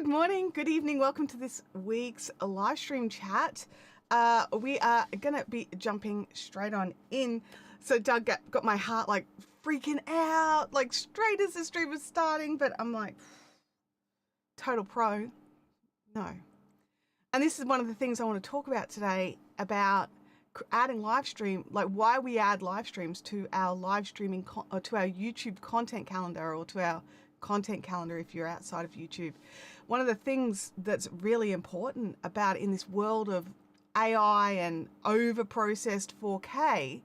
morning, good evening. Welcome to this week's live stream chat. We are going to be jumping straight on in. So Doug got my heart like freaking out, like straight as the stream was starting, but I'm like, total pro, no. And this is one of the things I want to talk about today about adding live stream, like why we add live streams to our live streaming or to our YouTube content calendar or to our content calendar if you're outside of YouTube. One of the things that's really important about in this world of AI and over-processed 4K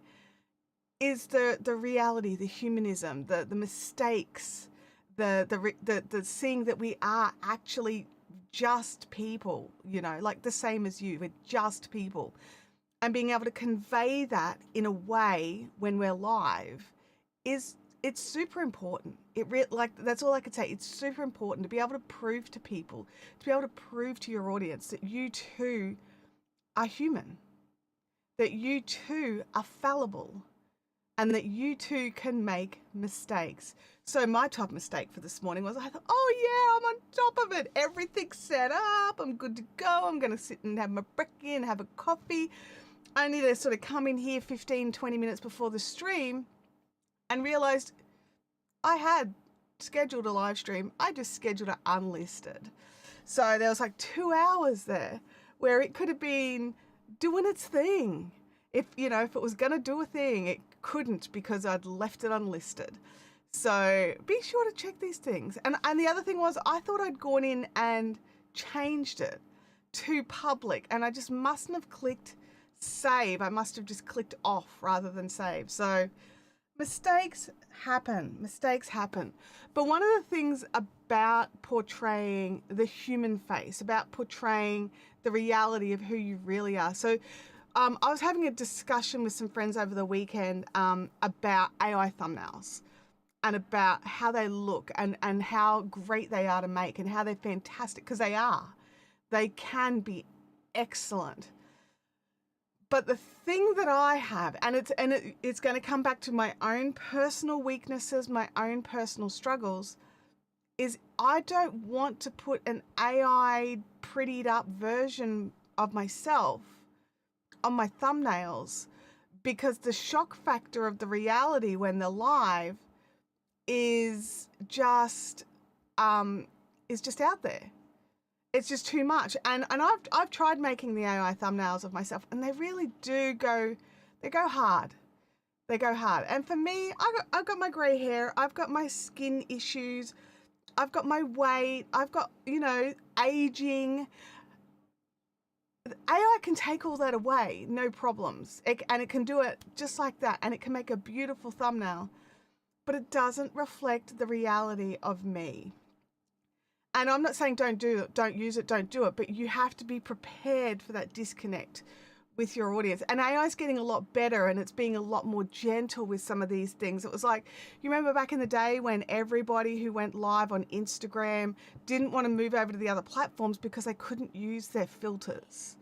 is the reality, the humanism, the mistakes, the seeing that we are actually just people, you know, like the same as you, we're just people. And being able to convey that in a way when we're live it's super important. That's all I could say. It's super important to be able to prove to people, to be able to prove to your audience that you too are human, that you too are fallible, and that you too can make mistakes. So my top mistake for this morning was I thought, oh yeah, I'm on top of it. Everything's set up. I'm good to go. I'm going to sit and have my brekkie and have a coffee. I need to sort of come in here 15, 20 minutes before the stream and realized I had scheduled a live stream. I just scheduled it unlisted. So there was like 2 hours there where it could have been doing its thing. If it was going to do a thing, it couldn't because I'd left it unlisted. So be sure to check these things. And the other thing was I thought I'd gone in and changed it to public and I just mustn't have clicked save. I must have just clicked off rather than save. So mistakes happen. But one of the things about portraying the human face, about portraying the reality of who you really are. So I was having a discussion with some friends over the weekend about AI thumbnails and about how they look and how great they are to make and how they're fantastic, because they are. They can be excellent. But the thing that I have, and it's going to come back to my own personal weaknesses, my own personal struggles, is I don't want to put an AI prettied up version of myself on my thumbnails, because the shock factor of the reality when they're live is just out there. It's just too much. And I've tried making the AI thumbnails of myself and they really do go hard. They go hard. And for me, I've got my gray hair, I've got my skin issues, I've got my weight, I've got, aging. AI can take all that away, no problems. And it can do it just like that. And it can make a beautiful thumbnail, but it doesn't reflect the reality of me. And I'm not saying don't use it, don't do it, but you have to be prepared for that disconnect with your audience. And AI is getting a lot better and it's being a lot more gentle with some of these things. It was like, you remember back in the day when everybody who went live on Instagram didn't want to move over to the other platforms because they couldn't use their filters.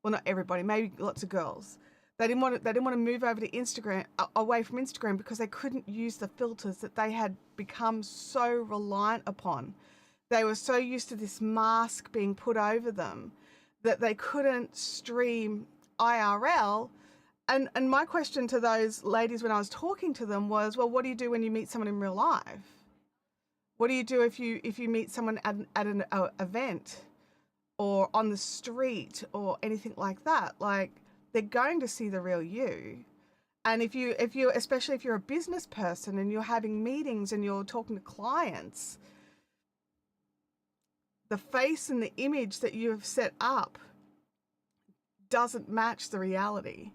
Well, not everybody, maybe lots of girls. They didn't want to move over to Instagram, away from Instagram, because they couldn't use the filters that they had become so reliant upon. They were so used to this mask being put over them that they couldn't stream IRL. And my question to those ladies when I was talking to them was, well, what do you do when you meet someone in real life? What do you do if you meet someone at an event or on the street or anything like that? Like, they're going to see the real you. And if you especially if you're a business person and you're having meetings and you're talking to clients, the face and the image that you have set up doesn't match the reality.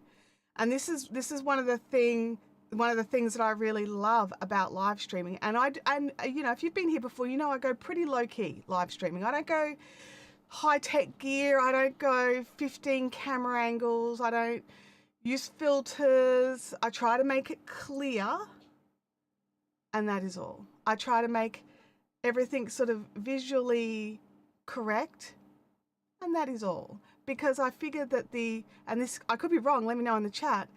And this is one of the things that I really love about live streaming. And if you've been here before, I go pretty low key live streaming. I don't go high tech gear. I don't go 15 camera angles. I don't use filters. I try to make it clear. And that is all. I try to make everything sort of visually correct, and that is all, because I figured that I could be wrong, let me know in the chat,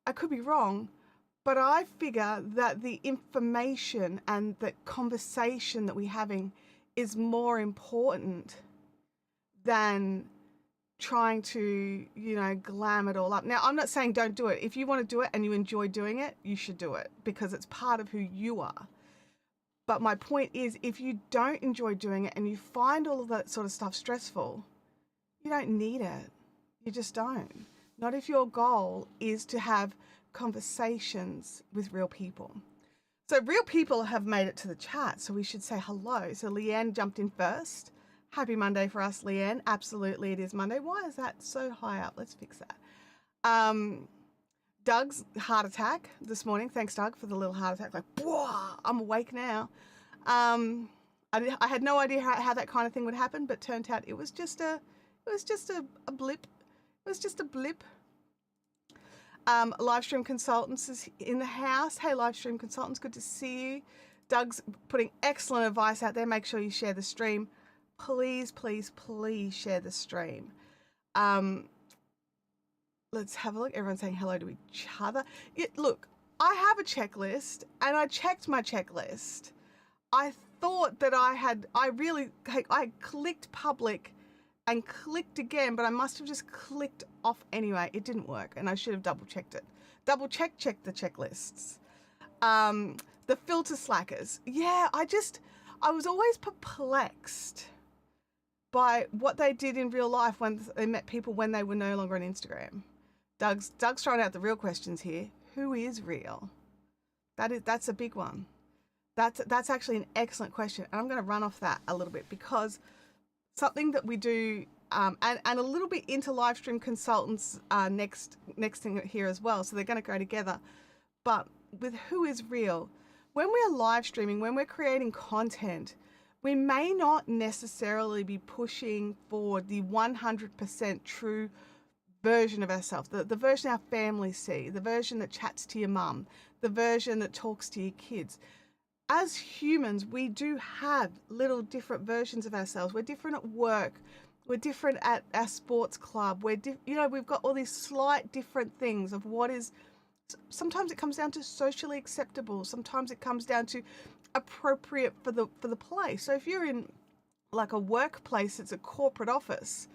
I could be wrong, but I figure that the information and the conversation that we're having is more important than trying to, you know, glam it all up. Now, I'm not saying don't do it. If you want to do it and you enjoy doing it, you should do it because it's part of who you are. But my point is, if you don't enjoy doing it and you find all of that sort of stuff stressful, you don't need it. You just don't. Not if your goal is to have conversations with real people. So real people have made it to the chat, so we should say hello. So Leanne jumped in first. Happy Monday for us, Leanne. Absolutely, it is Monday. Why is that so high up? Let's fix that. Doug's heart attack this morning. Thanks, Doug, for the little heart attack. Like, whoa, I'm awake now. I had no idea how that kind of thing would happen, but turned out it was just a blip. It was just a blip. Livestream Consultants is in the house. Hey, Livestream Consultants, good to see you. Doug's putting excellent advice out there. Make sure you share the stream. Please, please, please share the stream. Let's have a look. Everyone's saying hello to each other. Look, I have a checklist, and I checked my checklist. I thought that I clicked public and clicked again, but I must have just clicked off anyway. It didn't work, and I should have double checked it. Check the checklists. The filter slackers. Yeah, I was always perplexed by what they did in real life when they met people when they were no longer on Instagram. Doug's throwing out the real questions here. Who is real? That's a big one. That's actually an excellent question, and I'm going to run off that a little bit because something that we do, and a little bit into Livestream Consultants next thing here as well. So they're going to go together. But with who is real, when we're live streaming, when we're creating content, we may not necessarily be pushing for the 100% true version of ourselves, the version our families see, the version that chats to your mum, the version that talks to your kids. As humans, we do have little different versions of ourselves. We're different at work. We're different at our sports club. We've got all these slight different things of what is. Sometimes it comes down to socially acceptable. Sometimes it comes down to appropriate for the place. So if you're in like a workplace, it's a corporate office,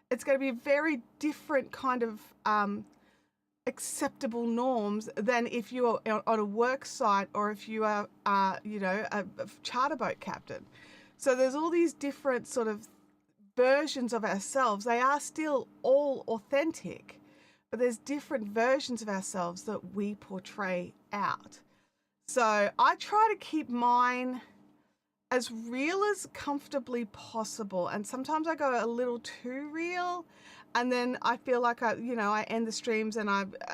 it's going to be a very different kind of acceptable norms than if you are on a work site or if you are, a charter boat captain. So there's all these different sort of versions of ourselves. They are still all authentic, but there's different versions of ourselves that we portray out. So I try to keep mine as real as comfortably possible. And sometimes I go a little too real. And then I feel like I end the streams and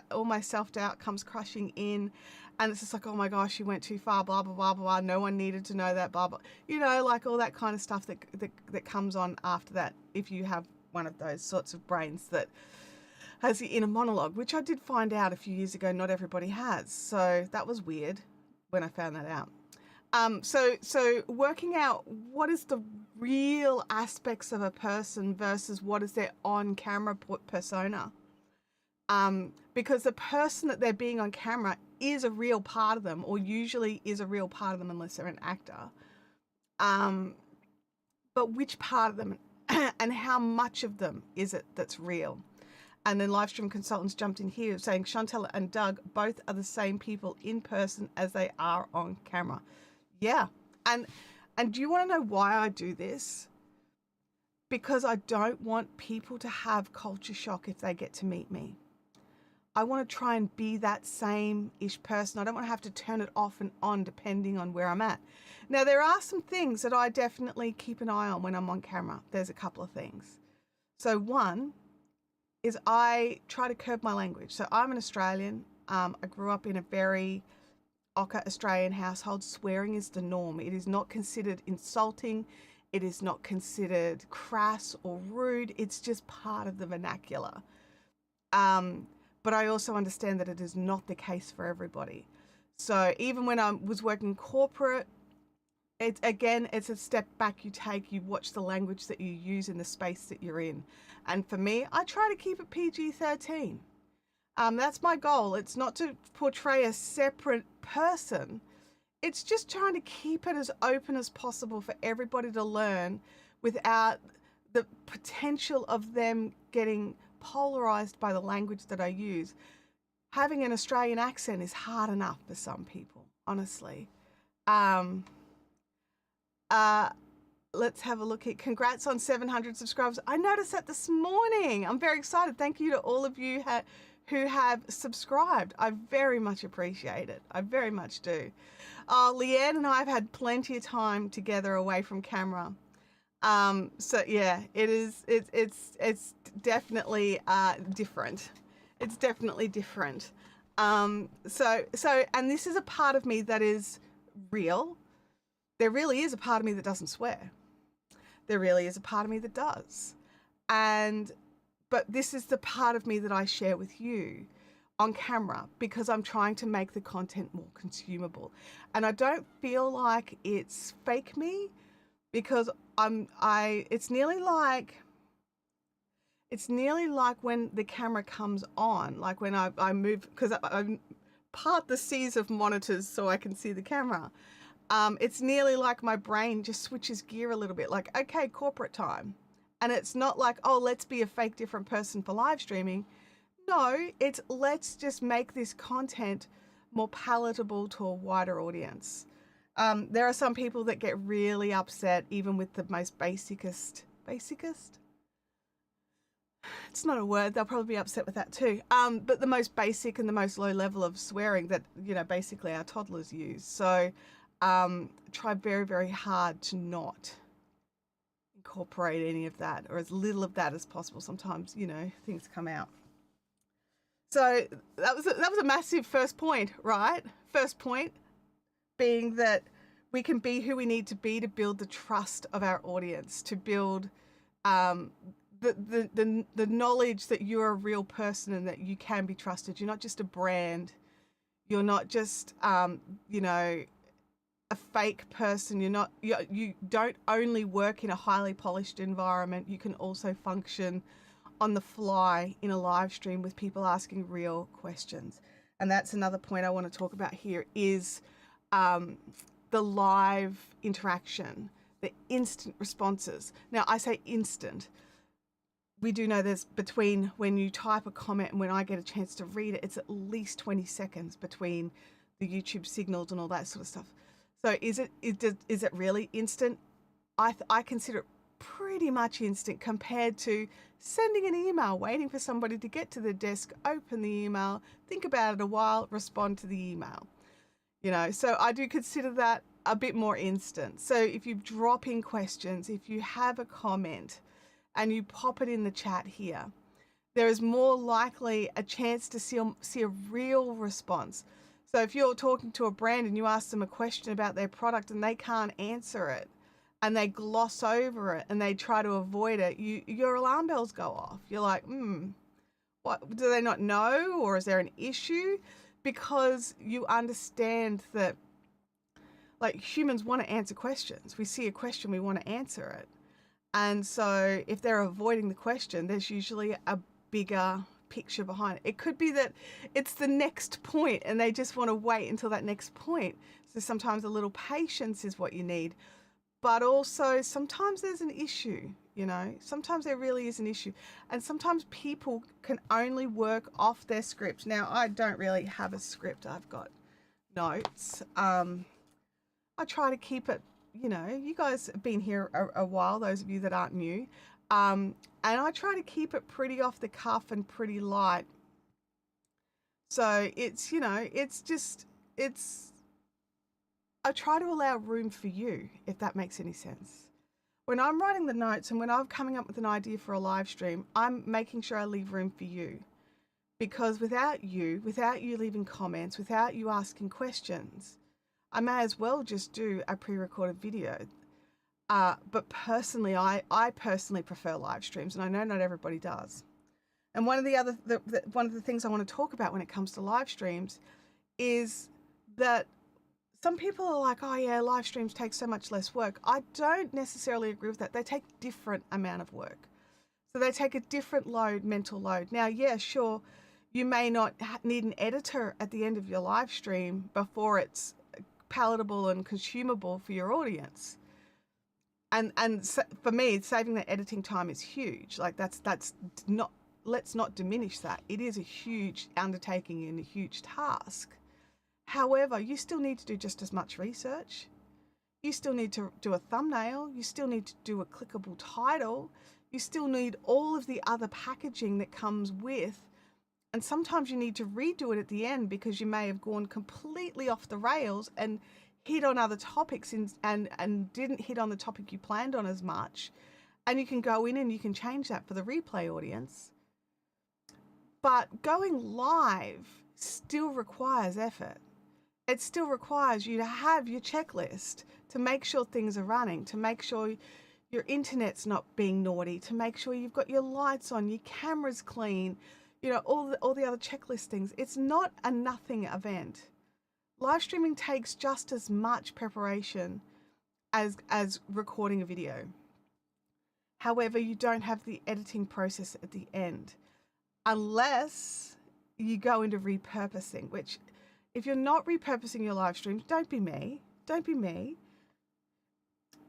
all my self-doubt comes crushing in. And it's just like, oh my gosh, you went too far, blah, blah, blah, blah. No one needed to know that, blah, blah. Like all that kind of stuff that comes on after that. If you have one of those sorts of brains that has the inner monologue, which I did find out a few years ago, not everybody has. So that was weird when I found that out. So working out what is the real aspects of a person versus what is their on-camera persona. Because the person that they're being on camera is a real part of them, or usually is a real part of them unless they're an actor. But which part of them and how much of them is it that's real? And then Livestream Consultants jumped in here saying Chantelle and Doug both are the same people in person as they are on camera. Yeah. And do you want to know why I do this? Because I don't want people to have culture shock if they get to meet me. I want to try and be that same-ish person. I don't want to have to turn it off and on depending on where I'm at. Now, there are some things that I definitely keep an eye on when I'm on camera. There's a couple of things. So one is I try to curb my language. So I'm an Australian. I grew up in a very Ochre Australian household. Swearing is the norm. It is not considered insulting. It is not considered crass or rude. It's just part of the vernacular. But I also understand that it is not the case for everybody. So even when I was working corporate, it's a step back you take. You watch the language that you use in the space that you're in. And for me, I try to keep it PG-13. That's my goal. It's not to portray a separate person. it's just trying to keep it as open as possible for everybody to learn without the potential of them getting polarized by the language that I use. Having an Australian accent is hard enough for some people, honestly. Um, uh, let's have a look here. Congrats on 700 subscribers. I noticed that this morning. I'm very excited. Thank you to all of you who have subscribed. I very much appreciate it. I very much do. Leanne and I have had plenty of time together away from camera. So yeah, it's definitely different. It's definitely different. And this is a part of me that is real. There really is a part of me that doesn't swear. There really is a part of me that does. But this is the part of me that I share with you on camera because I'm trying to make the content more consumable. And I don't feel like it's fake me because it's nearly like when the camera comes on, like when I move, because I part the seas of monitors so I can see the camera. It's nearly like my brain just switches gear a little bit, like, okay, corporate time. And it's not like, oh, let's be a fake different person for live streaming. No, it's let's just make this content more palatable to a wider audience. There are some people that get really upset even with the most basicest? It's not a word, they'll probably be upset with that too. But the most basic and the most low level of swearing that, basically our toddlers use. So try very, very hard to not incorporate any of that or as little of that as possible. Sometimes, things come out. So that was a massive first point, right? First point being that we can be who we need to be to build the trust of our audience, to build the knowledge that you're a real person and that you can be trusted. You're not just a brand. You're not just a fake person. You don't only work in a highly polished environment. You can also function on the fly in a live stream with people asking real questions. And that's another point I want to talk about here is the live interaction, the instant responses. Now I say instant. We do know there's between when you type a comment and when I get a chance to read it, it's at least 20 seconds between the YouTube signals and all that sort of stuff. So is it really instant? I consider it pretty much instant compared to sending an email, waiting for somebody to get to the desk, open the email, think about it a while, respond to the email. So I do consider that a bit more instant. So if you drop in questions, if you have a comment and you pop it in the chat here, there is more likely a chance to see a real response. So if you're talking to a brand and you ask them a question about their product and they can't answer it and they gloss over it and they try to avoid it, your alarm bells go off. You're like, what, do they not know, or is there an issue? Because you understand that like humans want to answer questions. We see a question, we want to answer it. And so if they're avoiding the question, there's usually a bigger picture behind it. It could be that it's the next point and they just want to wait until that next point. So sometimes a little patience is what you need. But also sometimes there's an issue, sometimes there really is an issue. And sometimes people can only work off their script. Now, I don't really have a script. I've got notes. I try to keep it, you guys have been here a while, those of you that aren't new. And I try to keep it pretty off the cuff and pretty light. So it's, I try to allow room for you, if that makes any sense. When I'm writing the notes and when I'm coming up with an idea for a live stream, I'm making sure I leave room for you. Because without you leaving comments, without you asking questions, I may as well just do a pre-recorded video. But personally, I personally prefer live streams, and I know not everybody does. And one of the things I want to talk about when it comes to live streams is that some people are like, oh yeah, live streams take so much less work. I don't necessarily agree with that. They take different amount of work. So they take a different mental load. Now, yeah, sure, you may not need an editor at the end of your live stream before it's palatable and consumable for your audience. And for me, saving that editing time is huge. Like that's not, let's not diminish that. It is a huge undertaking and a huge task. However, you still need to do just as much research. You still need to do a thumbnail. You still need to do a clickable title. You still need all of the other packaging that comes with. And sometimes you need to redo it at the end because you may have gone completely off the rails and hit on other topics and didn't hit on the topic you planned on as much. And you can go in and you can change that for the replay audience. But going live still requires effort. It still requires you to have your checklist, to make sure things are running, to make sure your internet's not being naughty, to make sure you've got your lights on, your camera's clean, you know, all the other checklist things. It's not a nothing event. Live streaming takes just as much preparation as recording a video. However, you don't have the editing process at the end, unless you go into repurposing, which if you're not repurposing your live streams, don't be me. Don't be me.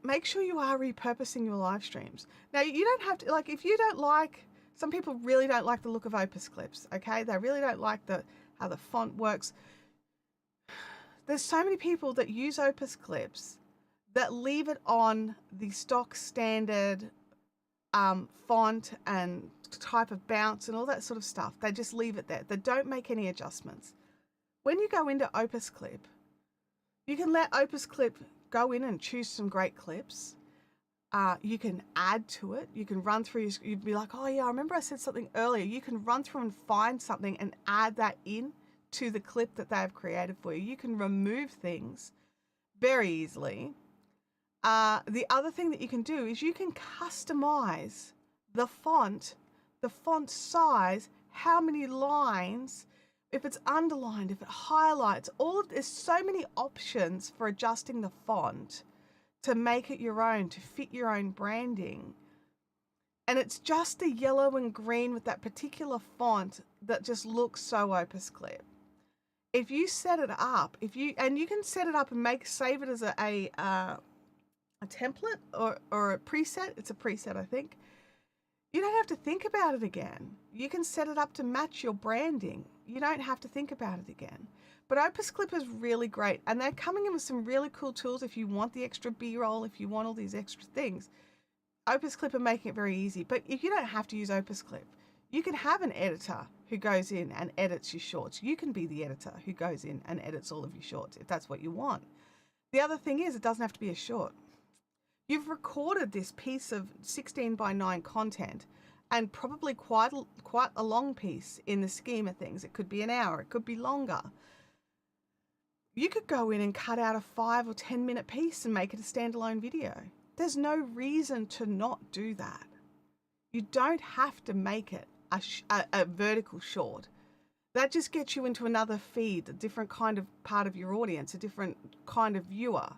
Make sure you are repurposing your live streams. Now, you don't have to, like, if you don't like, some people really don't like the look of Opus clips, okay? They really don't like how the font works. There's so many people that use Opus clips that leave it on the stock standard font and type of bounce and all that sort of stuff. They just leave it there. They don't make any adjustments. When you go into Opus Clip, you can let Opus Clip go in and choose some great clips. You can add to it. You can run through, you'd be like, oh yeah, I remember I said something earlier. You can run through and find something and add that in to the clip that they have created for you. You can remove things very easily. The other thing that you can do is you can customize the font size, how many lines, if it's underlined, if it highlights, there's so many options for adjusting the font to make it your own, to fit your own branding. And it's just the yellow and green with that particular font that just looks so Opus Clip. If you set it up, you can set it up and save it as a template or a preset. It's a preset, I think. You don't have to think about it again. You can set it up to match your branding. You don't have to think about it again. But Opus Clip is really great, and they're coming in with some really cool tools if you want the extra B-roll, if you want all these extra things. Opus Clip are making it very easy, but if you don't have to use Opus Clip, you can have an editor who goes in and edits your shorts. You can be the editor who goes in and edits all of your shorts if that's what you want. The other thing is, it doesn't have to be a short. You've recorded this piece of 16:9 content, and probably quite a long piece in the scheme of things. It could be an hour, it could be longer. You could go in and cut out a 5 or 10 minute piece and make it a standalone video. There's no reason to not do that. You don't have to make it a vertical short. That just gets you into another feed, a different kind of part of your audience, a different kind of viewer.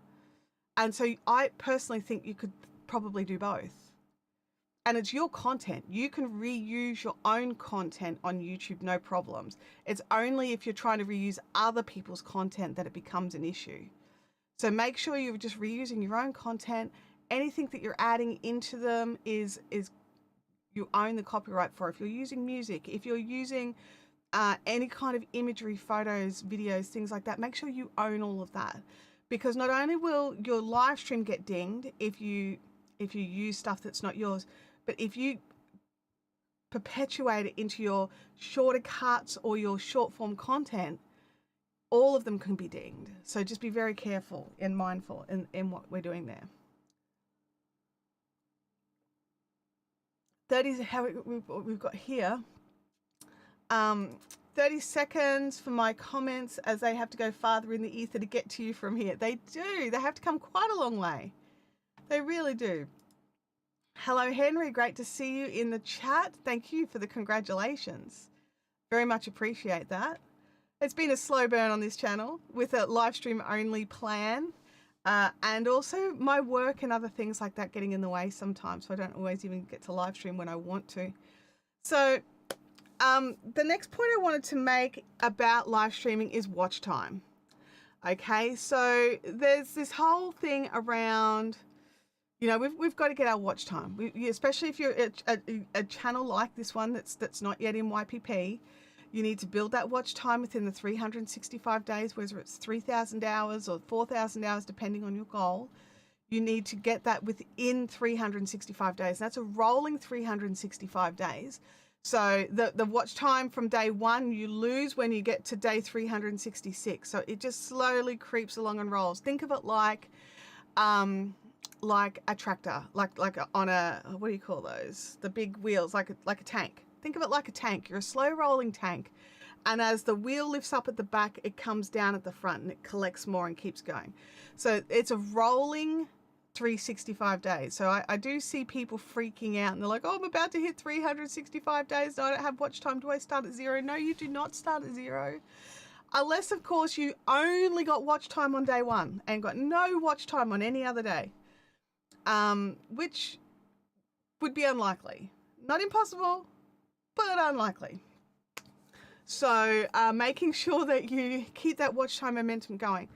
And so I personally think you could probably do both. And it's your content. You can reuse your own content on YouTube, no problems. It's only if you're trying to reuse other people's content that it becomes an issue. So make sure you're just reusing your own content. Anything that you're adding into them is you own the copyright for. If you're using music, if you're using any kind of imagery, photos, videos, things like that, make sure you own all of that. Because not only will your live stream get dinged if you use stuff that's not yours, but if you perpetuate it into your shorter cuts or your short form content, all of them can be dinged. So just be very careful and mindful in what we're doing there. 30 how we've got here. 30 seconds for my comments, as they have to go farther in the ether to get to you from here. They do. They have to come quite a long way. They really do. Hello, Henry. Great to see you in the chat. Thank you for the congratulations. Very much appreciate that. It's been a slow burn on this channel with a live stream only plan. And also my work and other things like that getting in the way sometimes. So I don't always even get to live stream when I want to. So the next point I wanted to make about live streaming is watch time. Okay, so there's this whole thing around, you know, we've got to get our watch time. Especially if you're a channel like this one that's not yet in YPP, you need to build that watch time within the 365 days, whether it's 3,000 hours or 4,000 hours, depending on your goal. You need to get that within 365 days. That's a rolling 365 days. So the watch time from day one, you lose when you get to day 366. So it just slowly creeps along and rolls. Think of it like a tractor, like on a, what do you call those? The big wheels, like a tank. Think of it like a tank. You're a slow rolling tank. And as the wheel lifts up at the back, it comes down at the front and it collects more and keeps going. So it's a rolling 365 days. So I do see people freaking out and they're like, oh, I'm about to hit 365 days. I don't have watch time. Do I start at 0? No, you do not start at 0. Unless, of course, you only got watch time on day 1 and got no watch time on any other day, which would be unlikely. Not impossible, but unlikely. So making sure that you keep that watch time momentum going.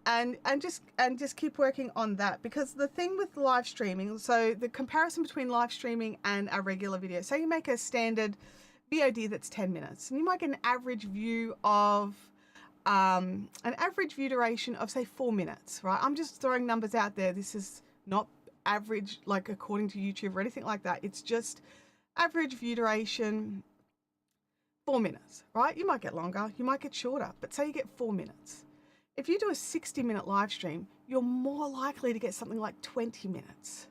And just keep working on that, because the thing with live streaming, so the comparison between live streaming and a regular video, so you make a standard VOD that's 10 minutes and you might get an average view of duration of say 4 minutes, right? I'm just throwing numbers out there. This is not average like according to YouTube or anything like that. It's just average view duration 4 minutes, right? You might get longer, you might get shorter, but say you get 4 minutes. If you do a 60-minute live stream, you're more likely to get something like 20 minutes.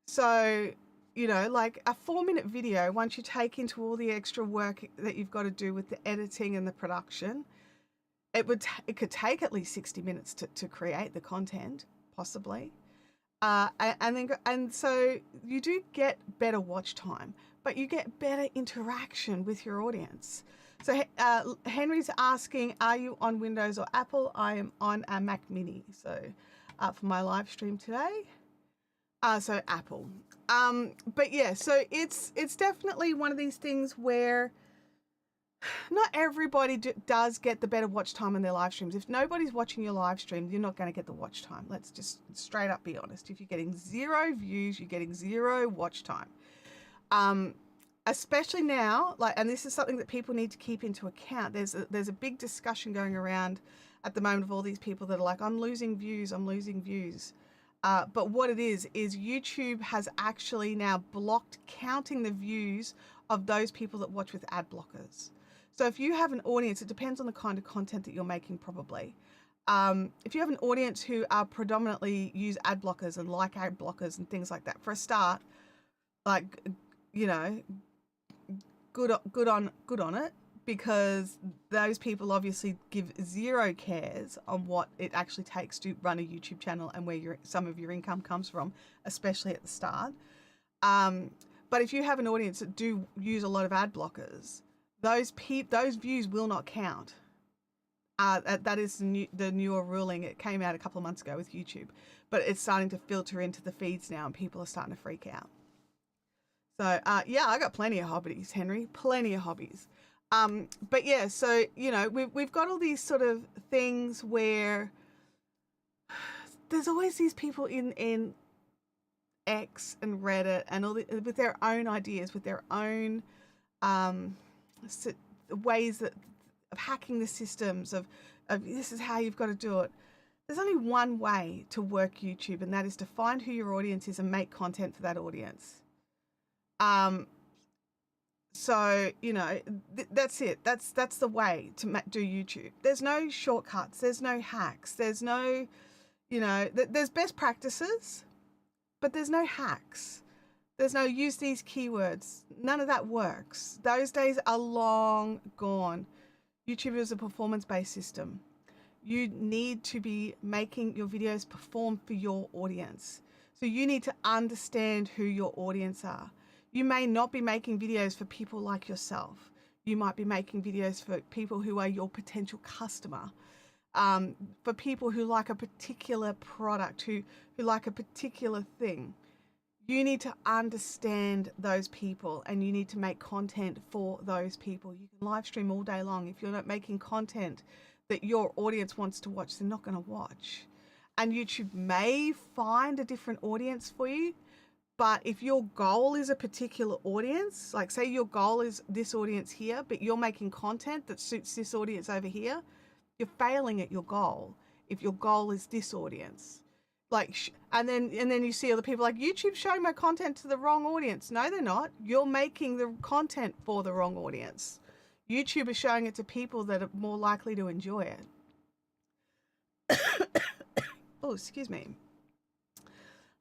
So, you know, like a 4-minute video, once you take into all the extra work that you've got to do with the editing and the production, it could take at least 60 minutes to create the content, possibly. And so you do get better watch time, but you get better interaction with your audience. So Henry's asking, are you on Windows or Apple? I am on a Mac Mini. So for my live stream today, so Apple. But yeah, so it's definitely one of these things where not everybody does get the better watch time on their live streams. If nobody's watching your live stream, you're not going to get the watch time. Let's just straight up be honest. If you're getting 0 views, you're getting 0 watch time. Especially now, like, and this is something that people need to keep into account. There's a big discussion going around at the moment of all these people that are like, I'm losing views. But what it is YouTube has actually now blocked counting the views of those people that watch with ad blockers. So if you have an audience, it depends on the kind of content that you're making probably. If you have an audience who are predominantly use ad blockers and like ad blockers and things like that, for a start, like, you know, good on it, because those people obviously give 0 cares on what it actually takes to run a YouTube channel and where some of your income comes from, especially at the start. But if you have an audience that do use a lot of ad blockers, those views will not count. That is the newer ruling. It came out a couple of months ago with YouTube, but it's starting to filter into the feeds now and people are starting to freak out. So yeah, I got plenty of hobbies, Henry, plenty of hobbies. But yeah, so, you know, we've got all these sort of things where there's always these people in X and Reddit and with their own ideas, with their own ways of hacking the systems of this is how you've got to do it. There's only one way to work YouTube, and that is to find who your audience is and make content for that audience. So, you know, that's it. That's the way to do YouTube. There's no shortcuts. There's no hacks. There's no, you know, there's best practices, but there's no hacks. There's no use these keywords. None of that works. Those days are long gone. YouTube is a performance-based system. You need to be making your videos perform for your audience. So you need to understand who your audience are. You may not be making videos for people like yourself. You might be making videos for people who are your potential customer, for people who like a particular product, who like a particular thing. You need to understand those people and you need to make content for those people. You can live stream all day long. If you're not making content that your audience wants to watch, they're not going to watch. And YouTube may find a different audience for you. But if your goal is a particular audience, like say your goal is this audience here, but you're making content that suits this audience over here, you're failing at your goal. If your goal is this audience, like, and then you see other people like, YouTube's showing my content to the wrong audience. No, they're not. You're making the content for the wrong audience. YouTube is showing it to people that are more likely to enjoy it. Oh, excuse me.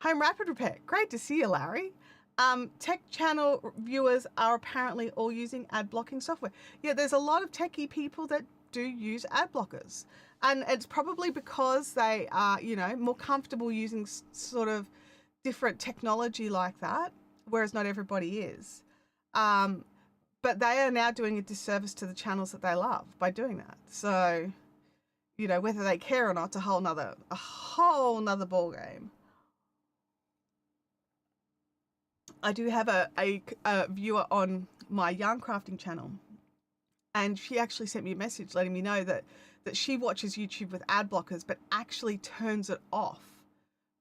Home Rapid Repair. Great to see you, Larry. Tech channel viewers are apparently all using ad blocking software. Yeah, there's a lot of techie people that do use ad blockers. And it's probably because they are, you know, more comfortable using sort of different technology like that, whereas not everybody is. But they are now doing a disservice to the channels that they love by doing that. So, you know, whether they care or not, it's a whole nother ball game. I do have a viewer on my yarn crafting channel, and she actually sent me a message letting me know that she watches YouTube with ad blockers, but actually turns it off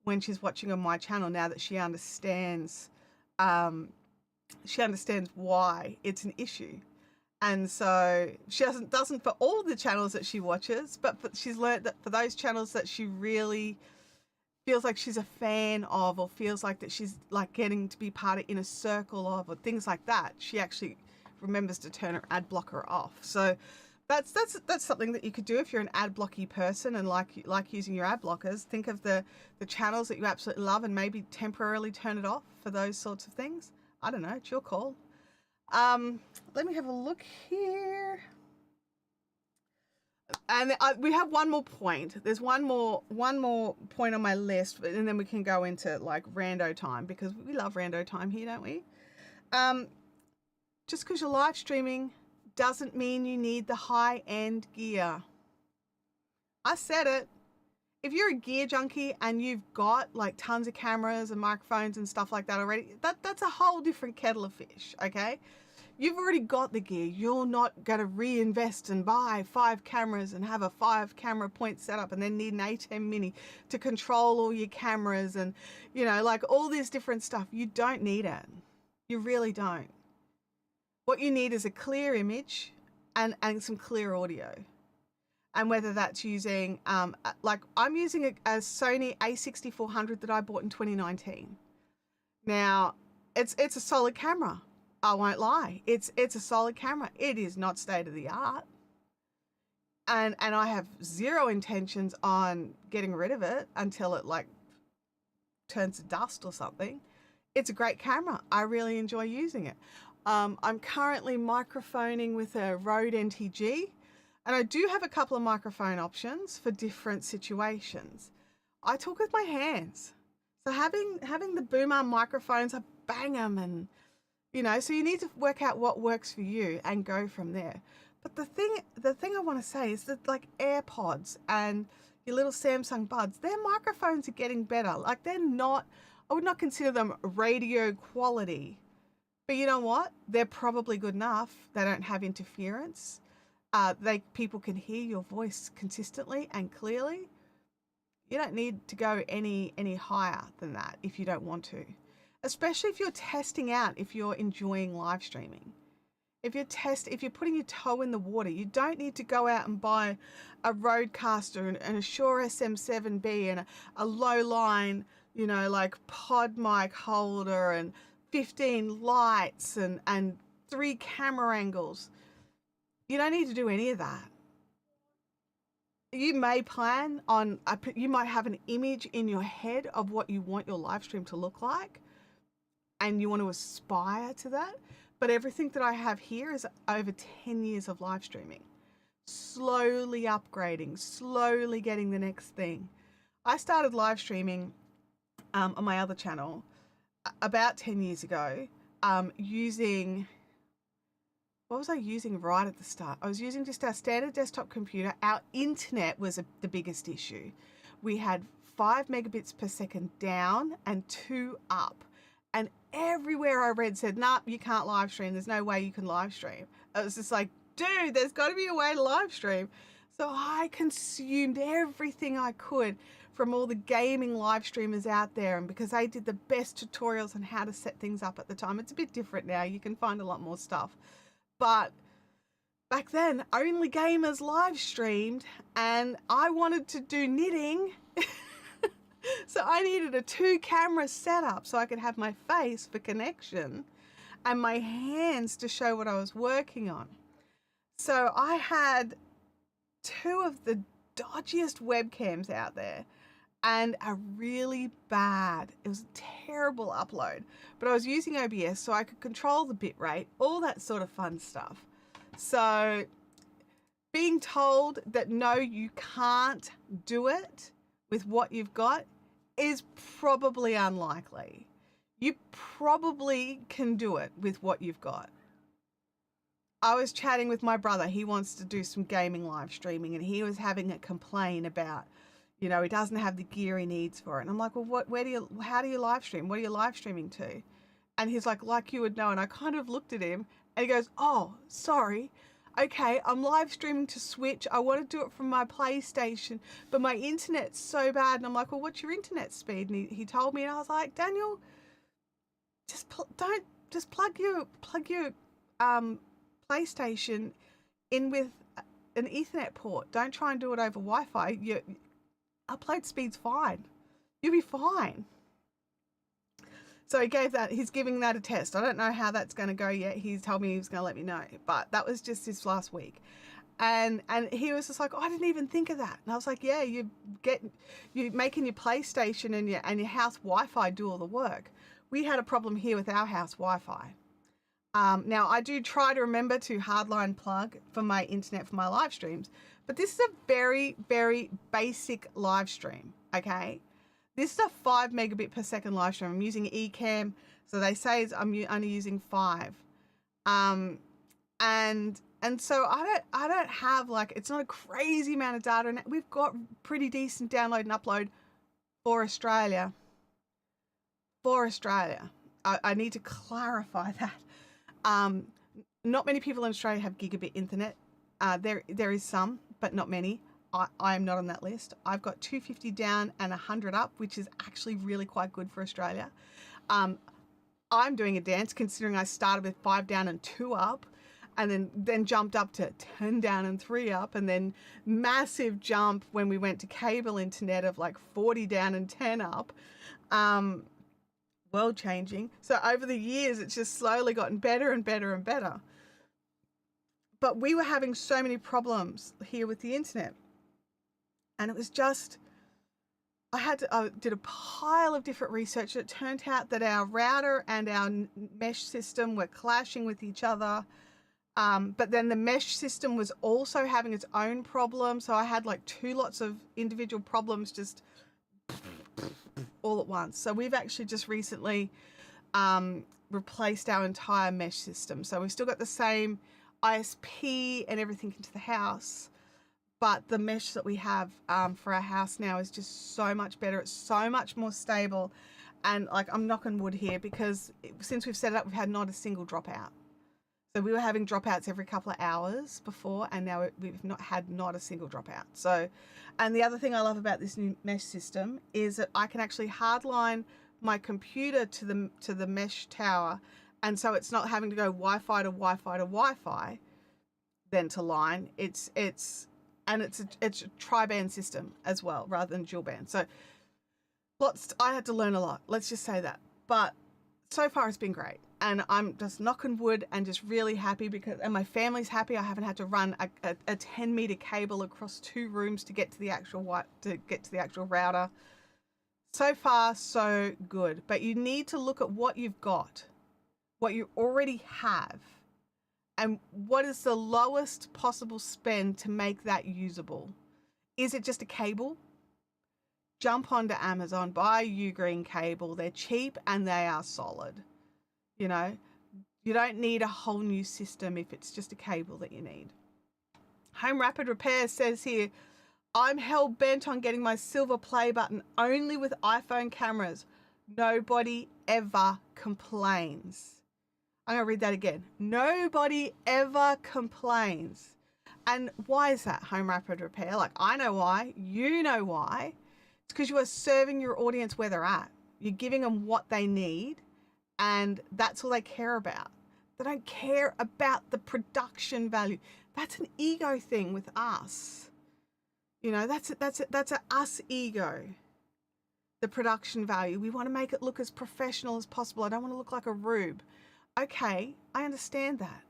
when she's watching on my channel now that she understands why it's an issue. And so she doesn't for all the channels that she watches, but she's learned that for those channels that she really feels like she's a fan of, or feels like that she's like getting to be part of in a circle of, or things like that, she actually remembers to turn her ad blocker off. So that's something that you could do if you're an ad blocky person and like using your ad blockers. Think of the channels that you absolutely love and maybe temporarily turn it off for those sorts of things. I don't know, it's your call. Let me have a look here. And we have one more point. There's one more point on my list, and then we can go into like rando time, because we love rando time here, don't we? Just because you're live streaming doesn't mean you need the high-end gear. I said it. If you're a gear junkie and you've got like tons of cameras and microphones and stuff like that already, that's a whole different kettle of fish, okay? You've already got the gear. You're not going to reinvest and buy 5 cameras and have a 5 camera point setup and then need an A10 mini to control all your cameras and, you know, like all this different stuff. You don't need it. You really don't. What you need is a clear image and some clear audio. And whether that's using, like I'm using a Sony a6400 that I bought in 2019. Now, it's a solid camera. I won't lie. It's a solid camera. It is not state of the art. And I have zero intentions on getting rid of it until it like turns to dust or something. It's a great camera. I really enjoy using it. I'm currently microphoning with a Rode NTG, and I do have a couple of microphone options for different situations. I talk with my hands. So having the boom arm microphones, I bang them, and you know, so you need to work out what works for you and go from there. But the thing I want to say is that like AirPods and your little Samsung buds, their microphones are getting better. Like they're not, I would not consider them radio quality, but you know what? They're probably good enough. They don't have interference. People can hear your voice consistently and clearly. You don't need to go any higher than that if you don't want to. Especially if you're testing out, if you're enjoying live streaming. If you're putting your toe in the water, you don't need to go out and buy a Rodecaster and a Shure SM7B and a low line, you know, like pod mic holder and 15 lights and 3 camera angles. You don't need to do any of that. You may plan on, you might have an image in your head of what you want your live stream to look like, and you want to aspire to that. But everything that I have here is over 10 years of live streaming. Slowly upgrading, slowly getting the next thing. I started live streaming on my other channel about 10 years ago using, what was I using right at the start? I was using just our standard desktop computer. Our internet was the biggest issue. We had 5 megabits per second down and 2 up. And everywhere I read said, nah, you can't live stream. There's no way you can live stream. It was just like, dude, there's got to be a way to live stream. So I consumed everything I could from all the gaming live streamers out there, and because they did the best tutorials on how to set things up at the time. It's a bit different now. You can find a lot more stuff. But back then, only gamers live streamed, and I wanted to do knitting. So I needed a 2-camera setup so I could have my face for connection and my hands to show what I was working on. So I had 2 of the dodgiest webcams out there and a really bad, it was a terrible upload, but I was using OBS so I could control the bitrate, all that sort of fun stuff. So being told that no, you can't do it with what you've got is probably unlikely. You probably can do it with what you've got. I was chatting with my brother. He wants to do some gaming live streaming, and he was having a complaint about, you know, he doesn't have the gear he needs for it. And I'm like, well, how do you live stream? What are you live streaming to? And he's like you would know. And I kind of looked at him and he goes, oh, sorry. Okay, I'm live streaming to Switch. I want to do it from my PlayStation, but my internet's so bad. And I'm like, well, what's your internet speed? And he told me, and I was like, Daniel, just plug your PlayStation in with an Ethernet port. Don't try and do it over Wi-Fi. Your upload speed's fine. You'll be fine. So he's giving that a test. I don't know how that's going to go yet. He's told me he was going to let me know, but that was just this last week. And he was just like, oh, I didn't even think of that. And I was like, yeah, you making your PlayStation and your house Wi-Fi do all the work. We had a problem here with our house Wi-Fi. Now I do try to remember to hardline plug for my internet for my live streams, but this is a very, very basic live stream. Okay. This is a 5 megabit per second live stream. I'm using Ecamm, so they say I'm only using 5. And so I don't have, like, it's not a crazy amount of data, and we've got pretty decent download and upload for Australia. For Australia, I need to clarify that. Not many people in Australia have gigabit internet. There is some, but not many. I am not on that list. I've got 250 down and 100 up, which is actually really quite good for Australia. I'm doing a dance considering I started with 5 down and 2 up, and then jumped up to 10 down and 3 up, and then massive jump when we went to cable internet of like 40 down and 10 up. World changing. So over the years, it's just slowly gotten better and better and better. But we were having so many problems here with the internet. And it was just, I did a pile of different research. It turned out that our router and our mesh system were clashing with each other. But then the mesh system was also having its own problem. So I had like 2 lots of individual problems just all at once. So we've actually just recently replaced our entire mesh system. So we've still got the same ISP and everything into the house, but the mesh that we have for our house now is just so much better. It's so much more stable. And like, I'm knocking wood here because since we've set it up, we've had not a single dropout. So we were having dropouts every couple of hours before, and now we've not a single dropout. So, and the other thing I love about this new mesh system is that I can actually hardline my computer to the mesh tower, and so it's not having to go Wi-Fi to Wi-Fi to Wi-Fi, then to line. It's a tri-band system as well rather than dual band. So I had to learn a lot. Let's just say that. But so far it's been great. And I'm just knocking wood and just really happy and my family's happy. I haven't had to run a 10-meter cable across 2 rooms to get to the actual router. So far, so good. But you need to look at what you've got, what you already have, and what is the lowest possible spend to make that usable. Is it just a cable? Jump onto Amazon, buy a Ugreen cable. They're cheap and they are solid. You know, you don't need a whole new system if it's just a cable that you need. Home Rapid Repair says here, I'm hell bent on getting my silver play button only with iPhone cameras. Nobody ever complains. I'm going to read that again. Nobody ever complains. And why is that? Home rapid repair. Like, I know why. You know why. It's because you are serving your audience where they're at. You're giving them what they need, and that's all they care about. They don't care about the production value. That's an ego thing with us. You know, that's a us ego. The production value. We want to make it look as professional as possible. I don't want to look like a rube. Okay, I understand that.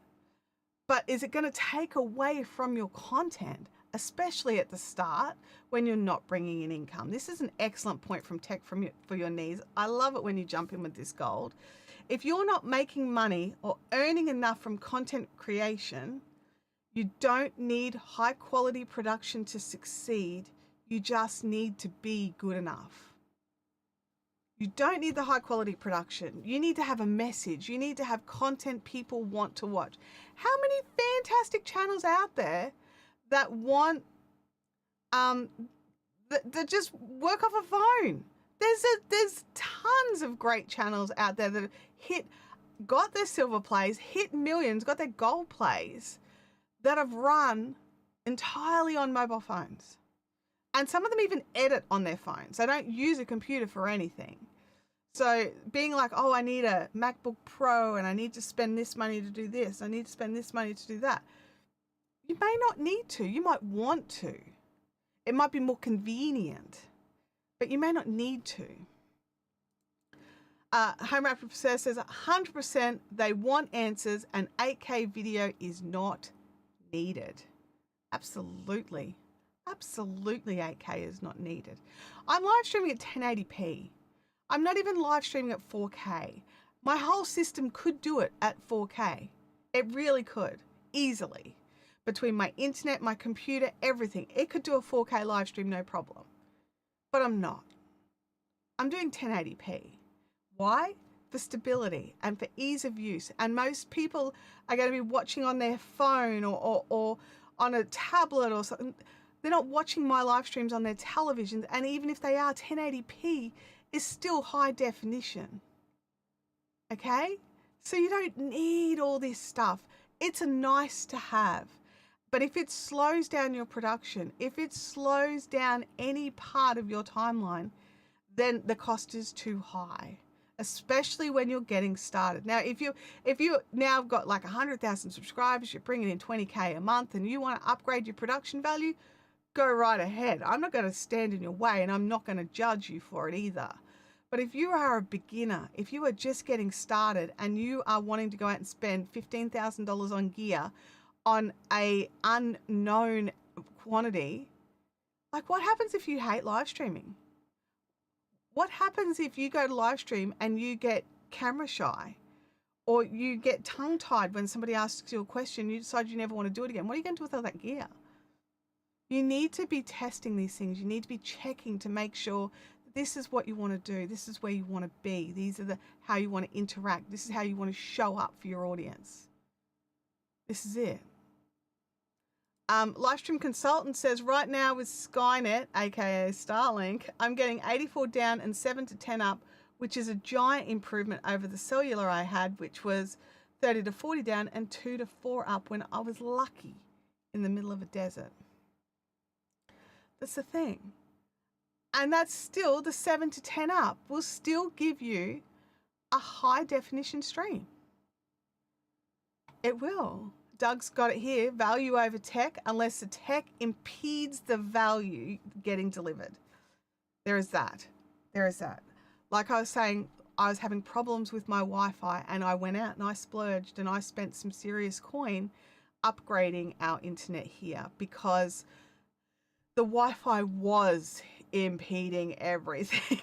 But is it going to take away from your content, especially at the start when you're not bringing in income? This is an excellent point from Tech for your knees. I love it when you jump in with this gold. If you're not making money or earning enough from content creation, you don't need high quality production to succeed. You just need to be good enough. You don't need the high quality production. You need to have a message. You need to have content people want to watch. How many fantastic channels out there that want, that just work off a phone? There's tons of great channels out there that got their silver plays, hit millions, got their gold plays that have run entirely on mobile phones. And some of them even edit on their phones. They don't use a computer for anything. So being like, oh, I need a MacBook Pro and I need to spend this money to do this. I need to spend this money to do that. You may not need to. You might want to. It might be more convenient, but you may not need to. Home Rapid says 100% they want answers and 8K video is not needed. Absolutely. Absolutely 8K is not needed. I'm live streaming at 1080p. I'm not even live streaming at 4K. My whole system could do it at 4K. It really could, easily. Between my internet, my computer, everything. It could do a 4K live stream, no problem. But I'm not. I'm doing 1080p. Why? For stability and for ease of use. And most people are going to be watching on their phone or on a tablet or something. They're not watching my live streams on their televisions. And even if they are, 1080p is still high definition. Okay? So you don't need all this stuff. It's a nice to have. But if it slows down your production, if it slows down any part of your timeline, then the cost is too high, especially when you're getting started. Now, if you now got like 100,000 subscribers, you're bringing in 20K a month and you want to upgrade your production value, go right ahead. I'm not going to stand in your way and I'm not going to judge you for it either. But if you are a beginner, if you are just getting started and you are wanting to go out and spend $15,000 on gear on a unknown quantity, like what happens if you hate live streaming? What happens if you go to live stream and you get camera shy or you get tongue tied when somebody asks you a question, you decide you never want to do it again? What are you going to do with all that gear? You need to be testing these things. You need to be checking to make sure this is what you want to do. This is where you want to be. These are how you want to interact. This is how you want to show up for your audience. This is it. Livestream consultant says right now with Skynet, aka Starlink, I'm getting 84 down and 7 to 10 up, which is a giant improvement over the cellular I had, which was 30 to 40 down and 2 to 4 up when I was lucky in the middle of a desert. That's the thing. And that's still the 7 to 10 up will still give you a high definition stream. It will. Doug's got it here, value over tech, unless the tech impedes the value getting delivered. There is that. There is that. Like I was saying, I was having problems with my Wi-Fi and I went out and I splurged and I spent some serious coin upgrading our internet here because the Wi-Fi was impeding everything.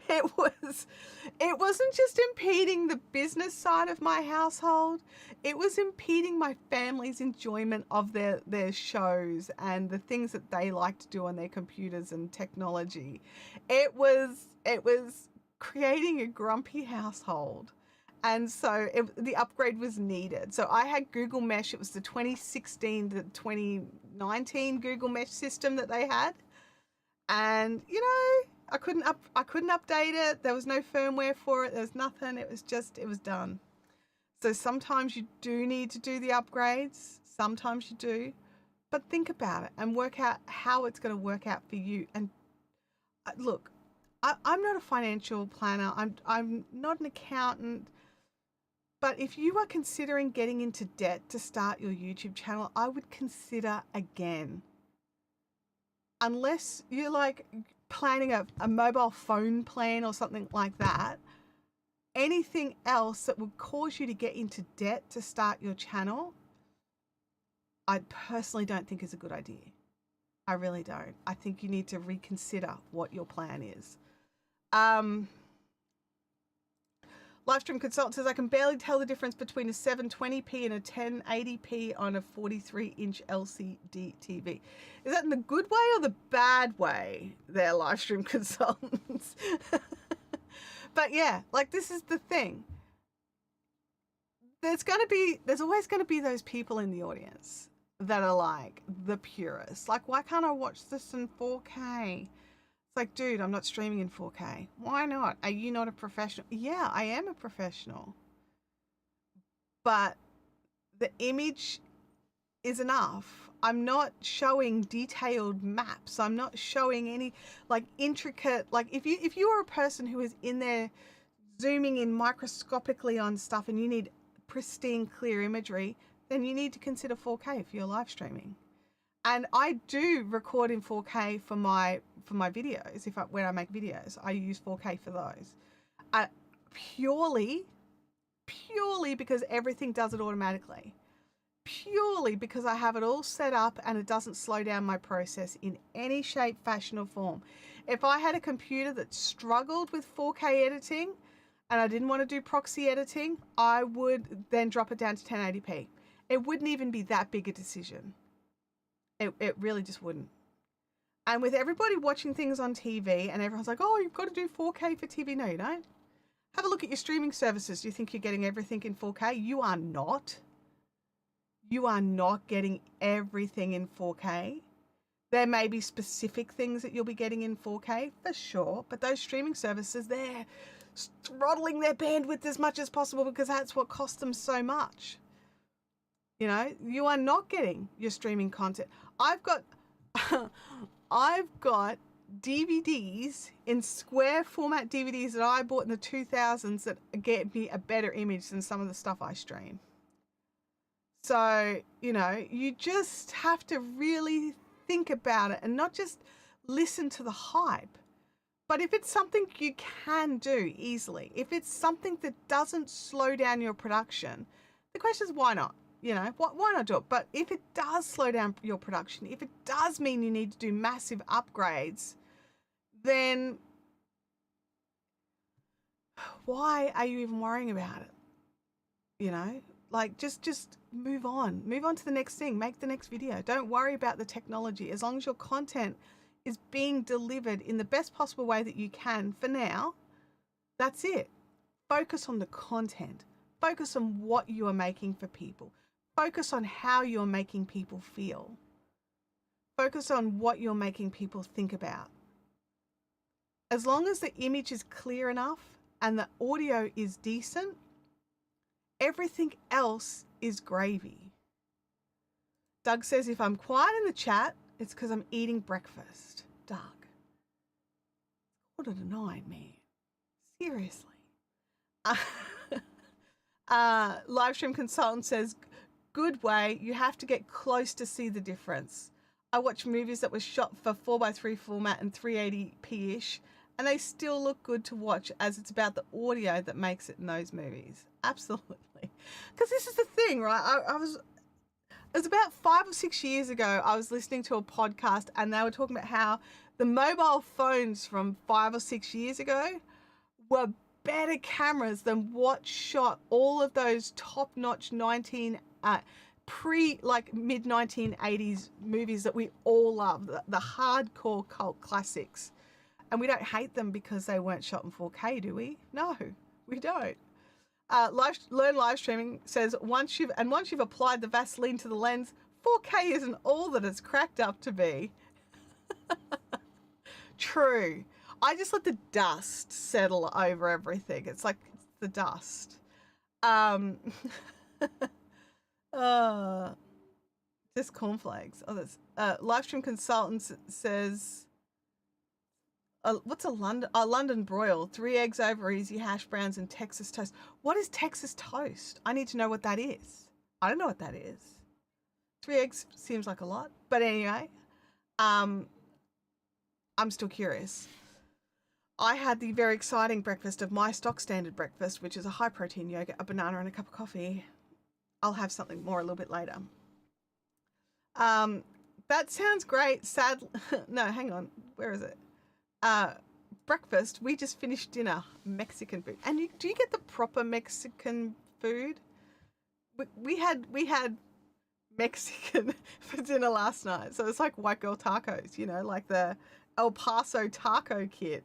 It wasn't just impeding the business side of my household. It was impeding my family's enjoyment of their shows and the things that they like to do on their computers and technology. It was creating a grumpy household. And so the upgrade was needed. So I had Google Mesh. It was the 2016 to 2019 Google Mesh system that they had. And, you know, I couldn't update it. There was no firmware for it. There was nothing. It was done. So sometimes you do need to do the upgrades. Sometimes you do. But think about it and work out how it's going to work out for you. And look, I'm not a financial planner. I'm not an accountant. But if you are considering getting into debt to start your YouTube channel, I would consider again. Unless you're like planning a mobile phone plan or something like that, anything else that would cause you to get into debt to start your channel, I personally don't think is a good idea. I really don't. I think you need to reconsider what your plan is. Livestream consultant says, I can barely tell the difference between a 720p and a 1080p on a 43-inch LCD TV. Is that in the good way or the bad way there, Livestream consultants? But yeah, like this is the thing. There's always going to be those people in the audience that are like the purists. Like, why can't I watch this in 4K? It's like, dude, I'm not streaming in 4K. Why not? Are you not a professional? Yeah, I am a professional. But the image is enough. I'm not showing detailed maps. I'm not showing any like intricate, like if you are a person who is in there zooming in microscopically on stuff and you need pristine, clear imagery, then you need to consider 4K if you're live streaming. And I do record in 4K for my videos. When I make videos, I use 4K for those. Purely because everything does it automatically. Purely because I have it all set up and it doesn't slow down my process in any shape, fashion, or form. If I had a computer that struggled with 4K editing and I didn't want to do proxy editing, I would then drop it down to 1080p. It wouldn't even be that big a decision. It really just wouldn't. And with everybody watching things on TV and everyone's like, oh, you've got to do 4K for TV. No, you don't. Have a look at your streaming services. Do you think you're getting everything in 4K? You are not. You are not getting everything in 4K. There may be specific things that you'll be getting in 4K for sure, but those streaming services, they're throttling their bandwidth as much as possible because that's what costs them so much. You know, you are not getting your streaming content. I've got DVDs in square format DVDs that I bought in the 2000s that get me a better image than some of the stuff I stream. So, you know, you just have to really think about it and not just listen to the hype. But if it's something you can do easily, if it's something that doesn't slow down your production, the question is why not? You know, why not do it? But if it does slow down your production, if it does mean you need to do massive upgrades, then why are you even worrying about it? You know, like just move on. Move on to the next thing. Make the next video. Don't worry about the technology. As long as your content is being delivered in the best possible way that you can for now, that's it. Focus on the content. Focus on what you are making for people. Focus on how you're making people feel. Focus on what you're making people think about. As long as the image is clear enough and the audio is decent, everything else is gravy. Doug says, if I'm quiet in the chat, it's because I'm eating breakfast. Doug, 8:45, man. Seriously. Livestream consultant says, good way, you have to get close to see the difference. I watch movies that were shot for 4:3 format and 380p-ish, and they still look good to watch as it's about the audio that makes it in those movies. Absolutely. Because this is the thing, right? It was about 5 or 6 years ago, I was listening to a podcast and they were talking about how the mobile phones from 5 or 6 years ago were better cameras than what shot all of those top-notch mid 1980s movies that we all love, the hardcore cult classics. And we don't hate them because they weren't shot in 4K, do we? No, we don't. Learn live streaming says once you've applied the Vaseline to the lens, 4K isn't all that it's cracked up to be. True. I just let the dust settle over everything. It's like it's the dust. Um, uh, just cornflakes. Oh, that's live stream consultant says, what's a London broil? 3 eggs over easy, hash browns, and Texas toast. What is Texas toast? I need to know what that is. I don't know what that is. 3 eggs seems like a lot, but anyway, I'm still curious. I had the very exciting breakfast of my stock standard breakfast, which is a high protein yogurt, a banana, and a cup of coffee. I'll have something more a little bit later. That sounds great. Sad. No, hang on. Where is it? Breakfast. We just finished dinner. Mexican food. And do you get the proper Mexican food? We had Mexican for dinner last night. So it's like white girl tacos, you know, like the El Paso taco kit,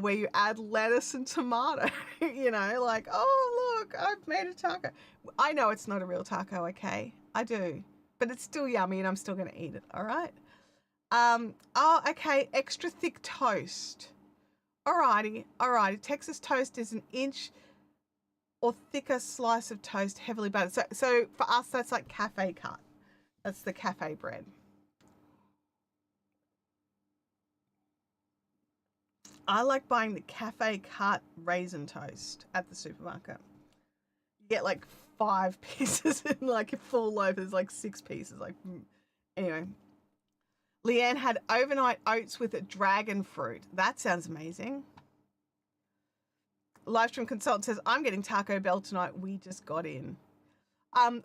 where you add lettuce and tomato, you know, like, oh, look, I've made a taco. I know it's not a real taco, okay? I do. But it's still yummy and I'm still going to eat it, all right? Oh, okay, extra thick toast. Alrighty. Texas toast is an inch or thicker slice of toast, heavily buttered. So for us, that's like cafe cut. That's the cafe bread. I like buying the cafe cut raisin toast at the supermarket. You get like 5 pieces in like a full loaf. There's like 6 pieces. Like, anyway. Leanne had overnight oats with a dragon fruit. That sounds amazing. Livestream consultant says, I'm getting Taco Bell tonight. We just got in.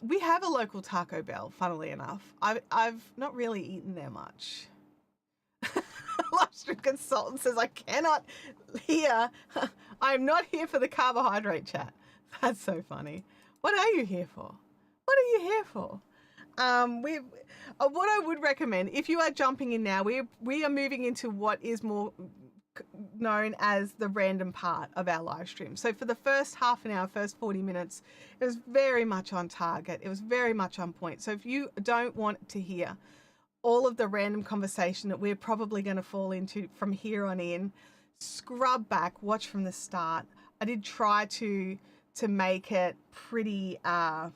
We have a local Taco Bell, funnily enough. I've not really eaten there much. Livestream consultant says, I cannot hear. I'm not here for the carbohydrate chat. That's so funny. What are you here for? What are you here for? What I would recommend, if you are jumping in now, we are moving into what is more known as the random part of our live stream. So for the first half an hour, first 40 minutes, it was very much on target. It was very much on point. So if you don't want to hear all of the random conversation that we're probably going to fall into from here on in, scrub back, watch from the start. I did try to make it pretty on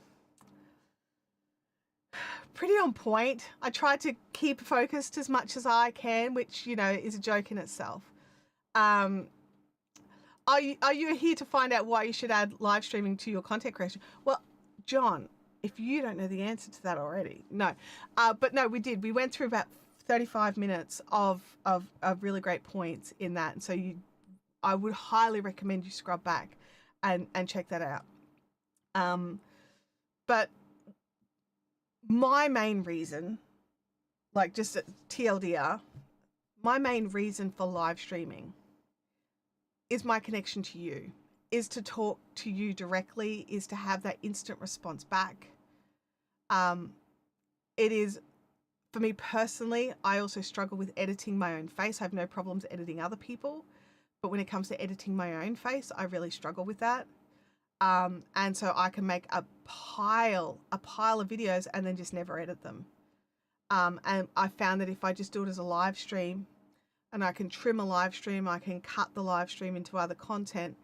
point. I tried to keep focused as much as I can, which, you know, is a joke in itself. Are you here to find out why you should add live streaming to your content creation? Well, John, if you don't know the answer to that already, no. But no, we did. We went through about 35 minutes of really great points in that. And so I would highly recommend you scrub back and check that out. But my main reason, like just TLDR, my main reason for live streaming is my connection to you, is to talk to you directly, is to have that instant response back. It is, for me personally, I also struggle with editing my own face. I have no problems editing other people, but when it comes to editing my own face, I really struggle with that. And so I can make a pile of videos and then just never edit them. And I found that if I just do it as a live stream, and I can trim a live stream, I can cut the live stream into other content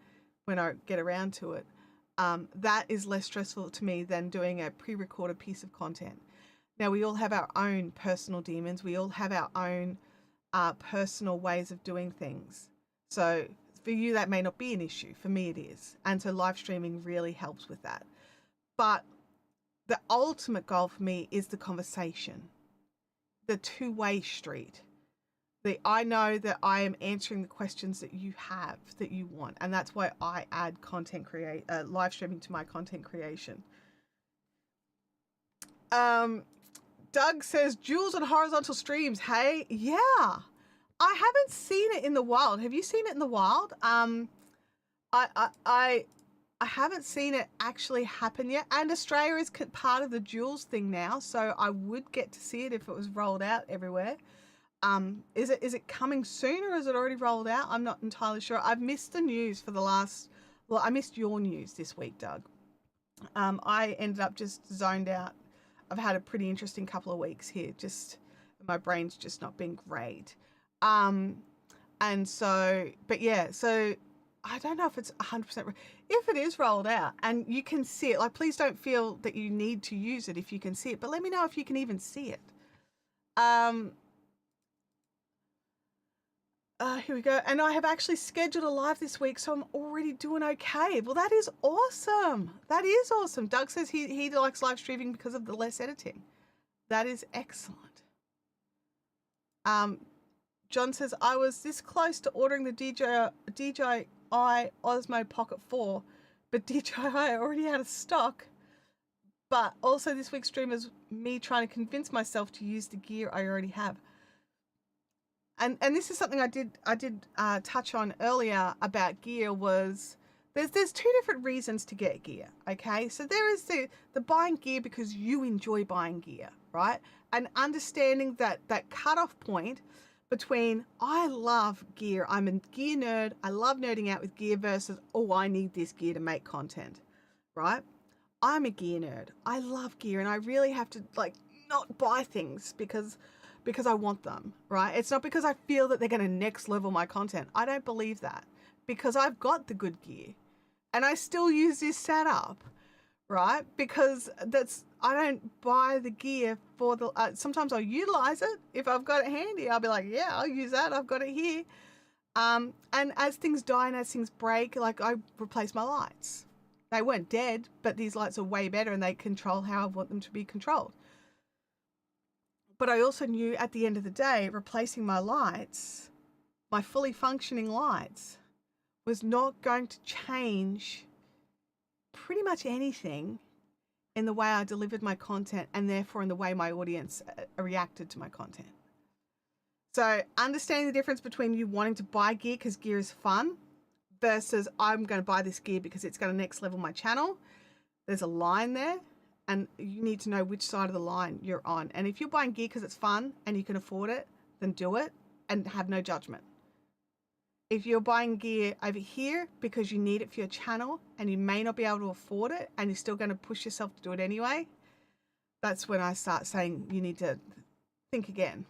when I get around to it. That is less stressful to me than doing a pre-recorded piece of content. Now, we all have our own personal demons. We all have our own personal ways of doing things. So for you, that may not be an issue. For me, it is. And so live streaming really helps with that. But the ultimate goal for me is the conversation, the two-way street. I know that I am answering the questions that you have, that you want. And that's why I add live streaming to my content creation. Doug says, Jules on horizontal streams. Hey, yeah. I haven't seen it in the wild. Have you seen it in the wild? I haven't seen it actually happen yet. And Australia is part of the Jules thing now. So I would get to see it if it was rolled out everywhere. Is it coming soon, or is it already rolled out? I'm not entirely sure. I've missed the news I missed your news this week, Doug. I ended up just zoned out. I've had a pretty interesting couple of weeks here. Just my brain's just not been great. And so, but yeah, so I don't know if it's 100%. If it is rolled out and you can see it, like, please don't feel that you need to use it if you can see it, but let me know if you can even see it. Here we go. And I have actually scheduled a live this week, so I'm already doing okay. Well, that is awesome. That is awesome. Doug says he likes live streaming because of the less editing. That is excellent. John says, I was this close to ordering the DJI Osmo Pocket 4, but DJI already out of stock. But also this week's stream is me trying to convince myself to use the gear I already have. And this is something I did touch on earlier about gear. Was there's two different reasons to get gear, okay? So there is the buying gear because you enjoy buying gear, right? And understanding that cutoff point between I love gear, I'm a gear nerd, I love nerding out with gear, versus, oh, I need this gear to make content, right? I'm a gear nerd. I love gear, and I really have to, like, not buy things because I want them, right? It's not because I feel that they're going to next level my content. I don't believe that, because I've got the good gear and I still use this setup, right? Because I don't buy the gear for the, sometimes I'll utilize it. If I've got it handy, I'll be like, yeah, I'll use that. I've got it here. And as things die and as things break, like, I replace my lights. They weren't dead, but these lights are way better and they control how I want them to be controlled. But I also knew at the end of the day, replacing my lights, my fully functioning lights, was not going to change pretty much anything in the way I delivered my content, and therefore in the way my audience reacted to my content. So understanding the difference between you wanting to buy gear because gear is fun versus I'm going to buy this gear because it's going to next level my channel. There's a line there. And you need to know which side of the line you're on. And if you're buying gear because it's fun and you can afford it, then do it and have no judgment. If you're buying gear over here because you need it for your channel and you may not be able to afford it and you're still going to push yourself to do it anyway, that's when I start saying you need to think again.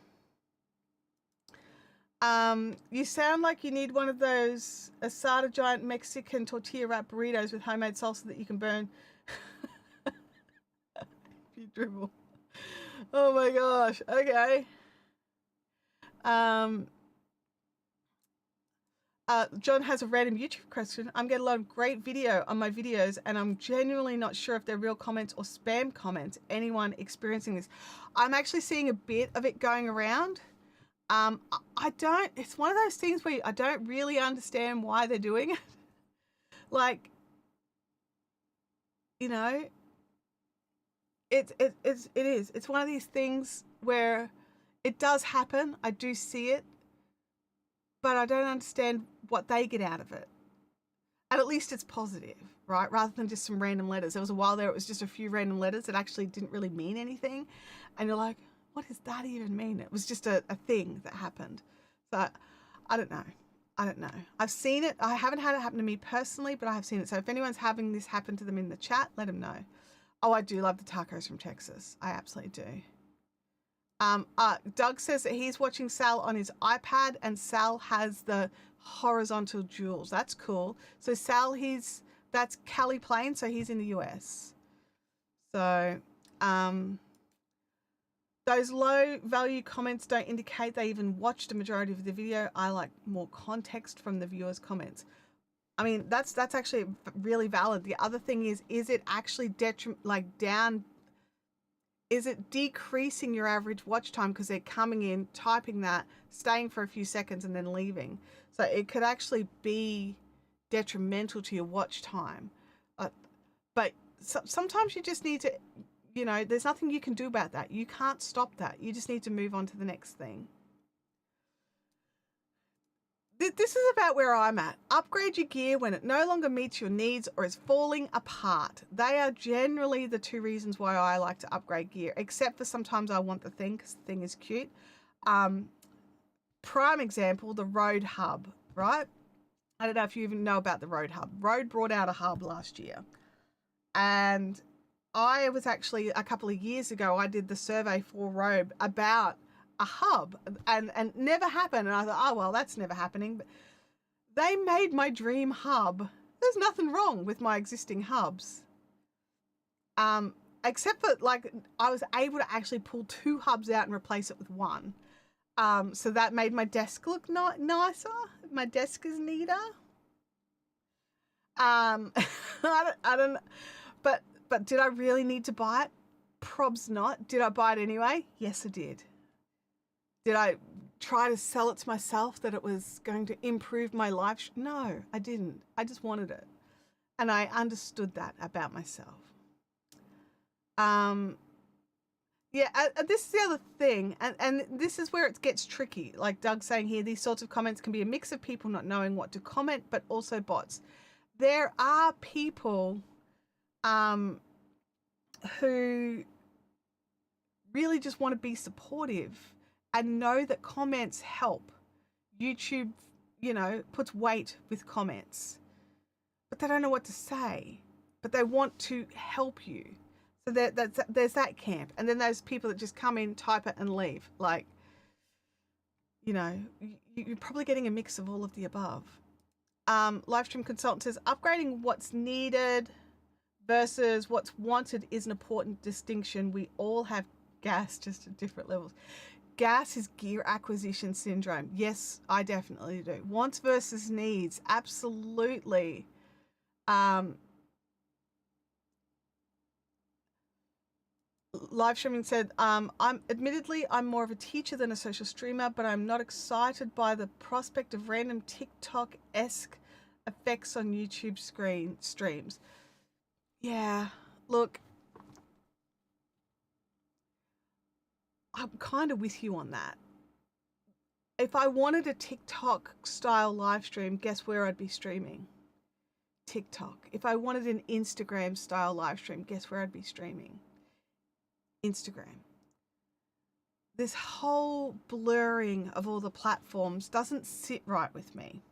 You sound like you need one of those asada giant Mexican tortilla wrap burritos with homemade salsa that you can burn. You dribble. Oh my gosh. Okay. John has a random YouTube question. I'm getting a lot of great video on my videos, and I'm genuinely not sure if they're real comments or spam comments. Anyone experiencing this? I'm actually seeing a bit of it going around. I don't. It's one of those things where I don't really understand why they're doing it. Like, you know. It is. It's one of these things where it does happen. I do see it, but I don't understand what they get out of it. And at least it's positive, right? Rather than just some random letters. There was a while there it was just a few random letters that actually didn't really mean anything. And you're like, what does that even mean? It was just a thing that happened. So I don't know. I've seen it. I haven't had it happen to me personally, but I have seen it. So if anyone's having this happen to them in the chat, let them know. Oh, I do love the tacos from Texas. I absolutely do. Doug says that he's watching Sal on his iPad, and Sal has the horizontal jewels. That's cool. So Sal, that's Cali Plain, so he's in the US. So those low value comments don't indicate they even watched a majority of the video. I like more context from the viewers' comments. I mean, that's actually really valid. The other thing is it actually is it decreasing your average watch time because they're coming in, typing that, staying for a few seconds and then leaving? So it could actually be detrimental to your watch time. But sometimes you just need to, you know, there's nothing you can do about that. You can't stop that. You just need to move on to the next thing. This is about where I'm at. Upgrade your gear when it no longer meets your needs or is falling apart. They are generally the two reasons why I like to upgrade gear, except for sometimes I want the thing because the thing is cute. Prime example, the Rode hub, right? I don't know if you even know about the Rode hub. Rode brought out a hub last year. And I was actually, a couple of years ago, I did the survey for Rode about a hub, and never happened. And I thought, oh, well, that's never happening. But They made my dream hub. There's nothing wrong with my existing hubs. Except for like I was able to actually pull 2 hubs out and replace it with 1. So that made my desk look nicer. My desk is neater. I don't, but did I really need to buy it? Probs not. Did I buy it anyway? Yes, I did. Did I try to sell it to myself that it was going to improve my life? No, I didn't. I just wanted it. And I understood that about myself. Yeah, this is the other thing, and this is where it gets tricky. Like Doug's saying here, these sorts of comments can be a mix of people not knowing what to comment, but also bots. There are people who really just want to be supportive and know that comments help. YouTube, puts weight with comments, but they don't know what to say, but they want to help you. So there's that camp. And then there's people that just come in, type it, and leave. Like, you're probably getting a mix of all of the above. Livestream consultant says, upgrading what's needed versus what's wanted is an important distinction. We all have gas, just at different levels. Gas is gear acquisition syndrome. Yes, I definitely do. Wants versus needs. Absolutely. Live streaming said, I'm more of a teacher than a social streamer, but I'm not excited by the prospect of random TikTok-esque effects on YouTube streams. Yeah, look, I'm kind of with you on that. If I wanted a TikTok style live stream, guess where I'd be streaming? TikTok. If I wanted an Instagram style live stream, guess where I'd be streaming? Instagram. This whole blurring of all the platforms doesn't sit right with me.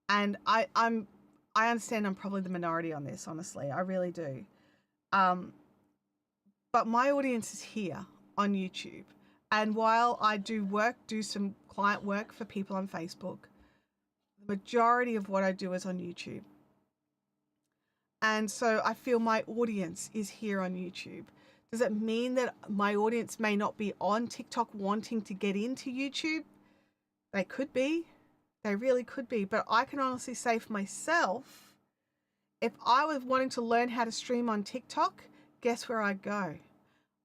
And I understand I'm probably the minority on this, honestly. I really do. But my audience is here on YouTube. And while I do some client work for people on Facebook, the majority of what I do is on YouTube. And so I feel my audience is here on YouTube. Does it mean that my audience may not be on TikTok wanting to get into YouTube? They could be. They really could be. But I can honestly say for myself, if I was wanting to learn how to stream on TikTok, guess where I'd go?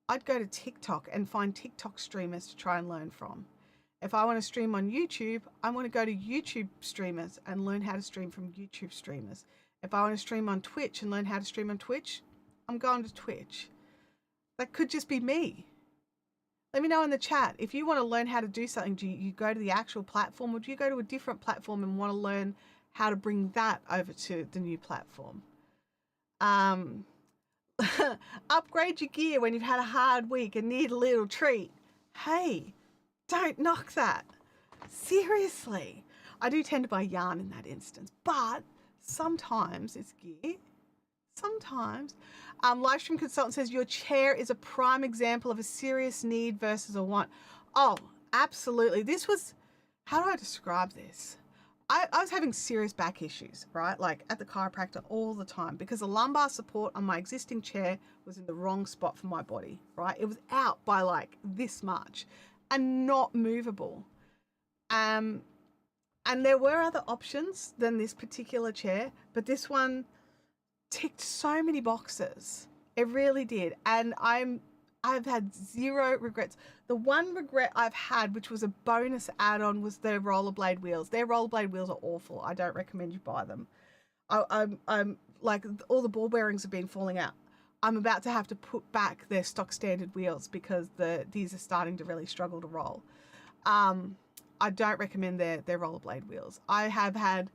I'd go to TikTok and find TikTok streamers to try and learn from. If I want to stream on YouTube, I want to go to YouTube streamers and learn how to stream from YouTube streamers. If I want to stream on Twitch and learn how to stream on Twitch, I'm going to Twitch. That could just be me. Let me know in the chat. If you want to learn how to do something, do you go to the actual platform, or do you go to a different platform and want to learn how to bring that over to the new platform? Upgrade your gear when you've had a hard week and need a little treat. Hey, don't knock that. Seriously. I do tend to buy yarn in that instance, but sometimes it's gear. Sometimes. Livestream consultant says, your chair is a prime example of a serious need versus a want. Oh, absolutely. This was, how do I describe this? I was having serious back issues, right? Like at the chiropractor all the time, because the lumbar support on my existing chair was in the wrong spot for my body, right? It was out by like this much and not movable. And there were other options than this particular chair, but this one ticked so many boxes. It really did. And I've had zero regrets. The one regret I've had, which was a bonus add-on, was their rollerblade wheels. Their rollerblade wheels are awful. I don't recommend you buy them. I'm like, all the ball bearings have been falling out. I'm about to have to put back their stock standard wheels because these are starting to really struggle to roll. I don't recommend their rollerblade wheels. I have had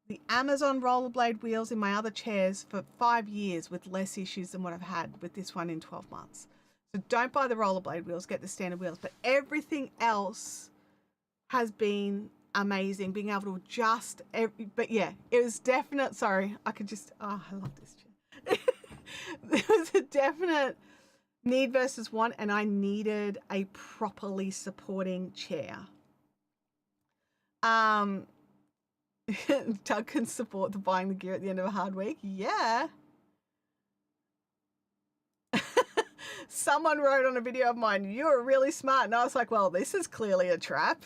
the Amazon rollerblade wheels in my other chairs for 5 years with less issues than what I've had with this one in 12 months. So don't buy the rollerblade wheels, get the standard wheels. But everything else has been amazing, being able to adjust. But yeah, it was definite. Sorry, I love this chair. There was a definite need versus want, and I needed a properly supporting chair. Doug can support the buying the gear at the end of a hard week. Yeah. Someone wrote on a video of mine, "You're really smart." And I was like, well, this is clearly a trap.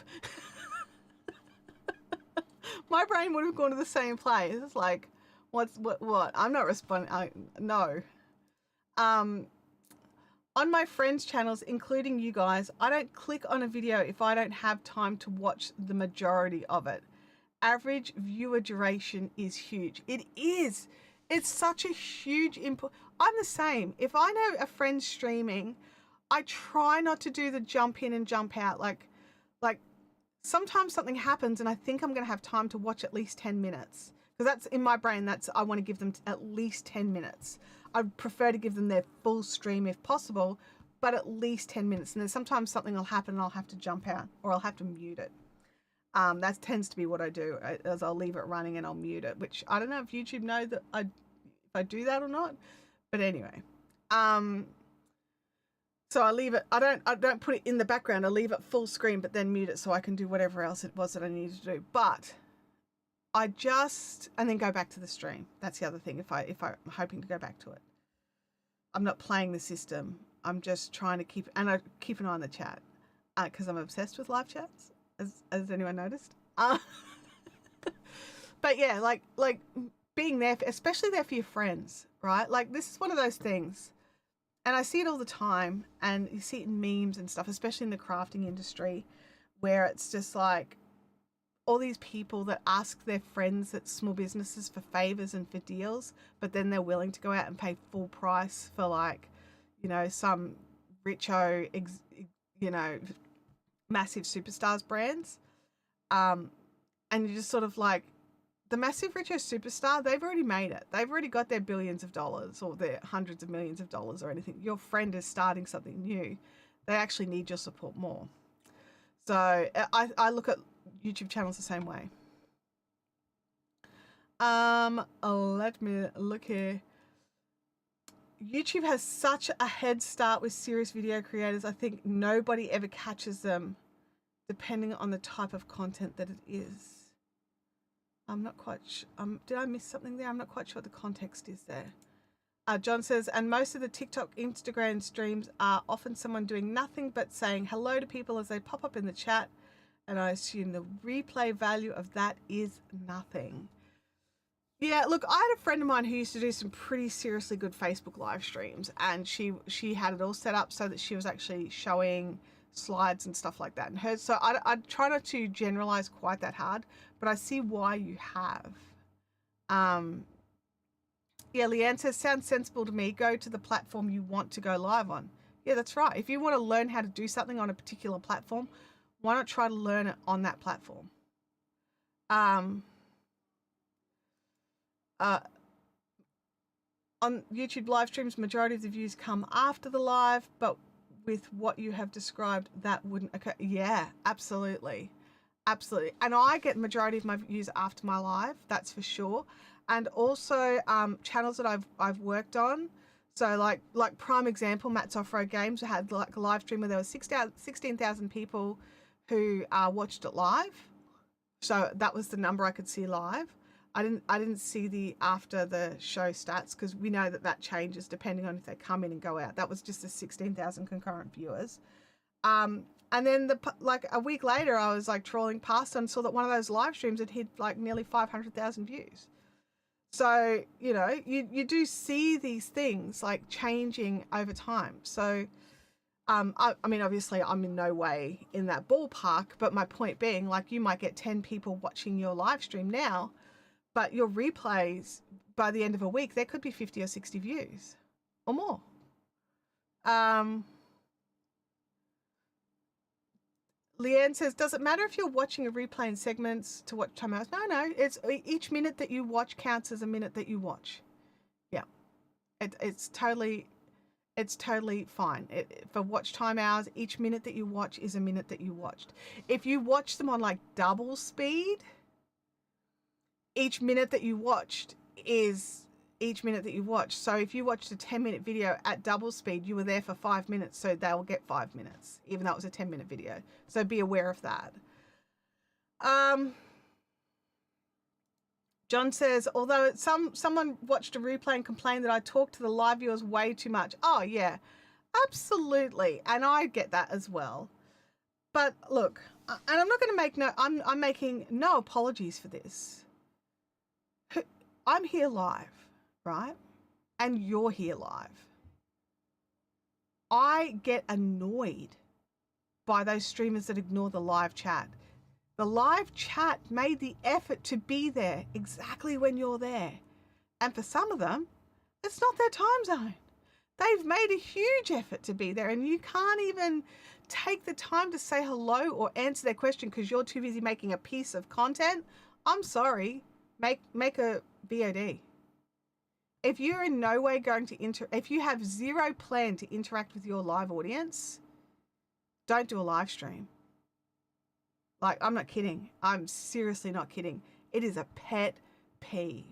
My brain would have gone to the same place. It's like, what? I'm not responding. No. On my friends' channels, including you guys, I don't click on a video if I don't have time to watch the majority of it. Average viewer duration is huge. It is. It's such a huge input. I'm the same. If I know a friend's streaming, I try not to do the jump in and jump out. Like sometimes something happens and I think I'm going to have time to watch at least 10 minutes. Because that's in my brain, I want to give them at least 10 minutes. I'd prefer to give them their full stream if possible, but at least 10 minutes. And then sometimes something will happen and I'll have to jump out or I'll have to mute it. That tends to be what I do, is I'll leave it running and I'll mute it, which I don't know if YouTube know that if I do that or not. But anyway, so I leave it. I don't put it in the background. I leave it full screen, but then mute it so I can do whatever else it was that I needed to do. But and then go back to the stream. That's the other thing. If I'm hoping to go back to it, I'm not playing the system. I'm just trying to keep an eye on the chat, because I'm obsessed with live chats. Has anyone noticed? But yeah, like being there, especially there for your friends, right? Like this is one of those things, and I see it all the time, and you see it in memes and stuff, especially in the crafting industry, where it's just like all these people that ask their friends at small businesses for favors and for deals, but then they're willing to go out and pay full price for some richo, massive superstars brands. And you're just sort of like, the massive richo superstar, they've already made it. They've already got their billions of dollars or their hundreds of millions of dollars or anything. Your friend is starting something new. They actually need your support more. So I look at YouTube channels the same way. Let me look here. YouTube has such a head start with serious video creators. I think nobody ever catches them, depending on the type of content that it is. I'm not quite did I miss something there? I'm not quite sure what the context is there. John says, and most of the TikTok, Instagram streams are often someone doing nothing but saying hello to people as they pop up in the chat. And I assume the replay value of that is nothing. Yeah, look, I had a friend of mine who used to do some pretty seriously good Facebook live streams, and she had it all set up so that she was actually showing slides and stuff like that. And so I try not to generalize quite that hard, but I see why you have. Yeah, Leanne says, sounds sensible to me. Go to the platform you want to go live on. Yeah, that's right. If you want to learn how to do something on a particular platform, why not try to learn it on that platform? On YouTube live streams, majority of the views come after the live, but with what you have described, that wouldn't occur. Yeah, absolutely. Absolutely. And I get majority of my views after my live, that's for sure. And also channels that I've worked on. So like prime example, Matt's Off-Road Games had like a live stream where there was 16,000 people who watched it live. So that was the number I could see live. I didn't see the after the show stats, because we know that changes depending on if they come in and go out. That was just the 16,000 concurrent viewers. And then like a week later, I was like trawling past and saw that one of those live streams had hit like nearly 500,000 views. So, you know, you do see these things like changing over time. So, I mean, obviously I'm in no way in that ballpark, but my point being, like, you might get 10 people watching your live stream now, but your replays by the end of a week, there could be 50 or 60 views or more. Leanne says, does it matter if you're watching a replay in segments to watch time hours? No, it's each minute that you watch counts as a minute that you watch. Yeah, it's totally fine. For watch time hours, each minute that you watch is a minute that you watched. If you watch them on like double speed, each minute that you watched is each minute that you watched. So if you watched a 10-minute video at double speed, you were there for 5 minutes, so they'll get 5 minutes, even though it was a 10-minute video. So be aware of that. John says, although someone watched a replay and complained that I talked to the live viewers way too much. Oh, yeah, absolutely. And I get that as well. But look, and I'm not going to make I'm making no apologies for this. I'm here live, right? And you're here live. I get annoyed by those streamers that ignore the live chat. The live chat made the effort to be there exactly when you're there. And for some of them, it's not their time zone. They've made a huge effort to be there, and you can't even take the time to say hello or answer their question because you're too busy making a piece of content. I'm sorry, make a VOD. If you're in no way going to if you have zero plan to interact with your live audience, don't do a live stream. Like, I'm not kidding. I'm seriously not kidding. It is a pet peeve.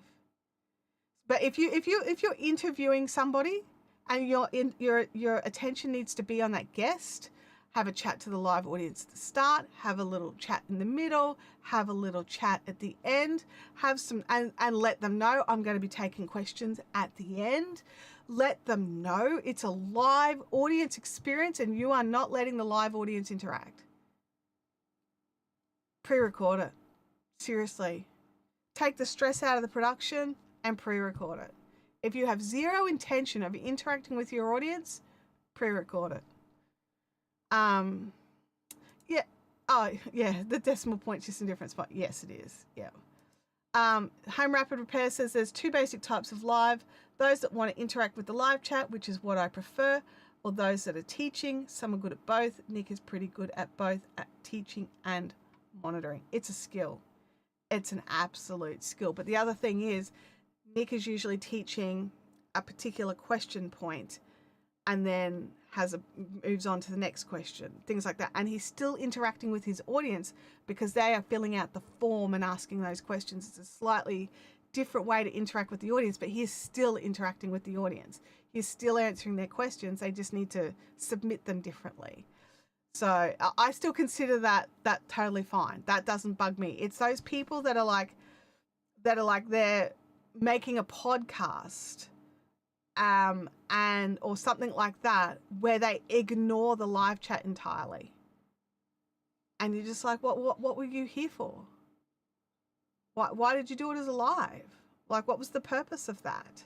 But if you're interviewing somebody and your attention needs to be on that guest, have a chat to the live audience at the start, have a little chat in the middle, have a little chat at the end, have some and let them know I'm going to be taking questions at the end. Let them know it's a live audience experience and you are not letting the live audience interact. Pre-record it. Seriously. Take the stress out of the production and pre-record it. If you have zero intention of interacting with your audience, pre-record it. Yeah. Oh, yeah. The decimal point's just in a different spot. Yes, it is. Yeah. Home Rapid Repair says there's two basic types of live. Those that want to interact with the live chat, which is what I prefer, or those that are teaching. Some are good at both. Nick is pretty good at both, at teaching and monitoring. It's a skill. It's an absolute skill. But the other thing is, Nick is usually teaching a particular question point and then moves on to the next question, things like that. And he's still interacting with his audience because they are filling out the form and asking those questions. It's a slightly different way to interact with the audience, but he is still interacting with the audience. He's still answering their questions. They just need to submit them differently. So I still consider that totally fine. That doesn't bug me. It's those people that are like they're making a podcast or something like that where they ignore the live chat entirely. And you're just like, what were you here for? Why did you do it as a live? Like, what was the purpose of that?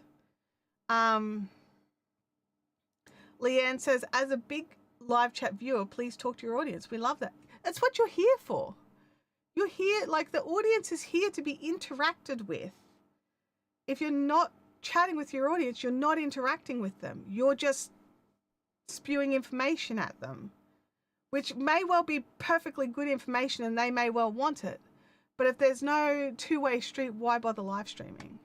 Leanne says, as a big live chat viewer, please talk to your audience. We love that. That's what you're here for. You're here, like, the audience is here to be interacted with. If you're not chatting with your audience, you're not interacting with them. You're just spewing information at them, which may well be perfectly good information and they may well want it. But if there's no two-way street, why bother live streaming?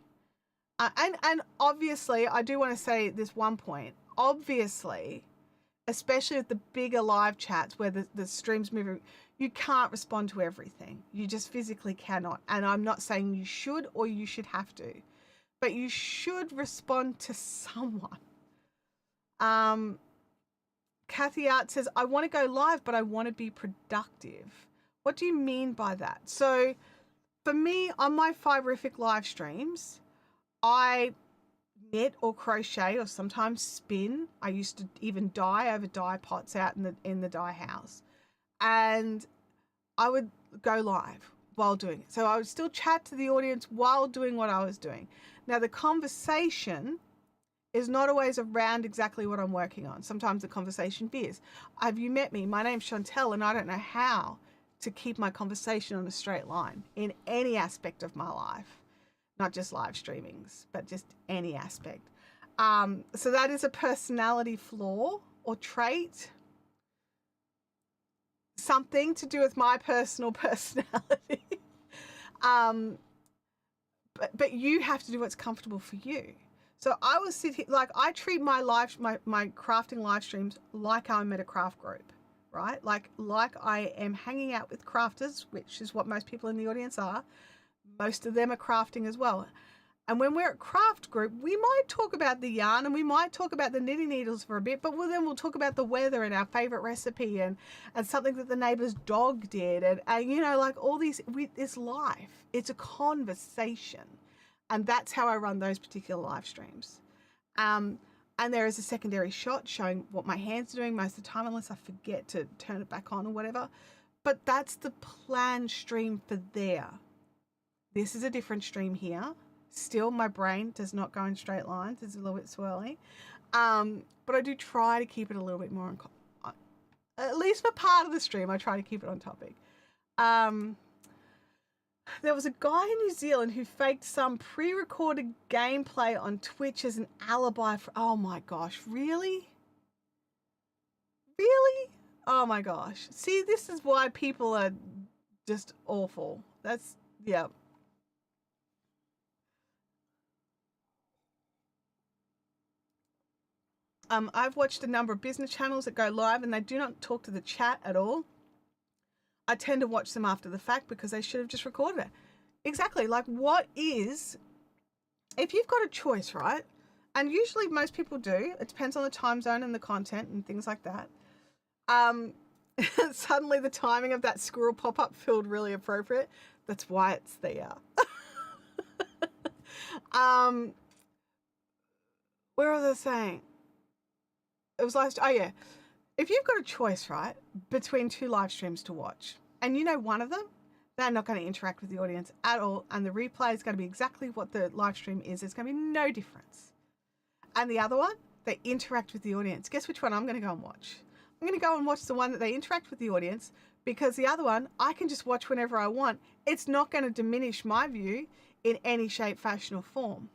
And obviously, I do want to say this one point. Obviously, especially with the bigger live chats where the stream's moving, you can't respond to everything. You just physically cannot. And I'm not saying you should or you should have to, but you should respond to someone. Kathy Art says, I want to go live, but I want to be productive. What do you mean by that? So for me, on my Fiberific live streams, I knit or crochet or sometimes spin. I used to even dye over dye pots out in the dye house. And I would go live while doing it. So I would still chat to the audience while doing what I was doing. Now, the conversation is not always around exactly what I'm working on. Sometimes the conversation veers. Have you met me? My name's Chantelle, and I don't know how to keep my conversation on a straight line in any aspect of my life. Not just live streamings, but just any aspect. So that is a personality flaw or trait. Something to do with my personal personality. But you have to do what's comfortable for you. So I will sit here, like I treat my crafting live streams like I'm at a craft group, right? Like I am hanging out with crafters, which is what most people in the audience are. Most of them are crafting as well. And when we're at craft group, we might talk about the yarn and we might talk about the knitting needles for a bit, but then we'll talk about the weather and our favorite recipe and something that the neighbor's dog did. And you know, like all these, it's life. It's a conversation. And that's how I run those particular live streams. And there is a secondary shot showing what my hands are doing most of the time, unless I forget to turn it back on or whatever. But that's the planned stream for there. This is a different stream here. Still, my brain does not go in straight lines. It's a little bit swirly. But I do try to keep it a little bit more on, at least for part of the stream, I try to keep it on topic. There was a guy in New Zealand who faked some pre-recorded gameplay on Twitch as an alibi for, oh my gosh, really? Really? Oh my gosh. See, this is why people are just awful. That's, yeah. I've watched a number of business channels that go live and they do not talk to the chat at all. I tend to watch them after the fact because they should have just recorded it. Exactly. Like, what is, if you've got a choice, right? And usually most people do. It depends on the time zone and the content and things like that. Suddenly the timing of that squirrel pop-up felt really appropriate. That's why it's there. Where was I saying? It was last, oh yeah. If you've got a choice, right, between two live streams to watch, and you know one of them, they're not going to interact with the audience at all, and the replay is going to be exactly what the live stream is. There's going to be no difference. And the other one, they interact with the audience. Guess which one I'm going to go and watch? I'm going to go and watch the one that they interact with the audience, because the other one, I can just watch whenever I want. It's not going to diminish my view in any shape, fashion, or form.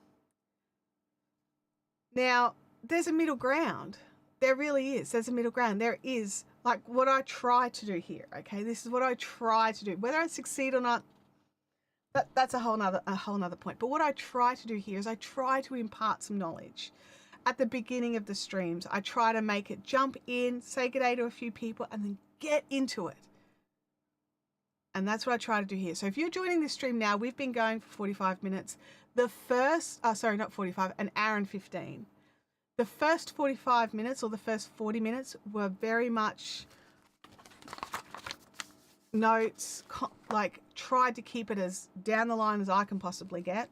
Now, there's a middle ground. There really is. There's a middle ground. There is, like, what I try to do here, okay? This is what I try to do. Whether I succeed or not, that's a whole nother point. But what I try to do here is I try to impart some knowledge. At the beginning of the streams, I try to make it jump in, say good day to a few people, and then get into it. And that's what I try to do here. So if you're joining this stream now, we've been going for 45 minutes. The first, sorry, not 45, an hour and 15. The first 45 minutes or the first 40 minutes were very much notes, like tried to keep it as down the line as I can possibly get.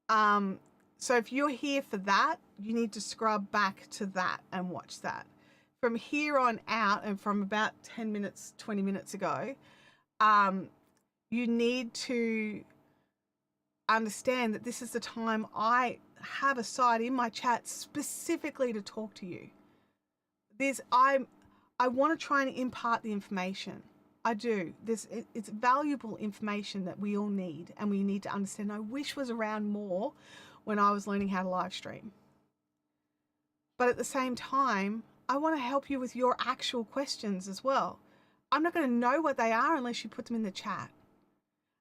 So if you're here for that, you need to scrub back to that and watch that. From here on out, and from about 10 minutes, 20 minutes ago, you need to understand that this is the time I have aside in my chat specifically to talk to you. I want to try and impart the information. I do. It's valuable information that we all need and we need to understand. I wish was around more when I was learning how to live stream. But at the same time, I want to help you with your actual questions as well. I'm not going to know what they are unless you put them in the chat.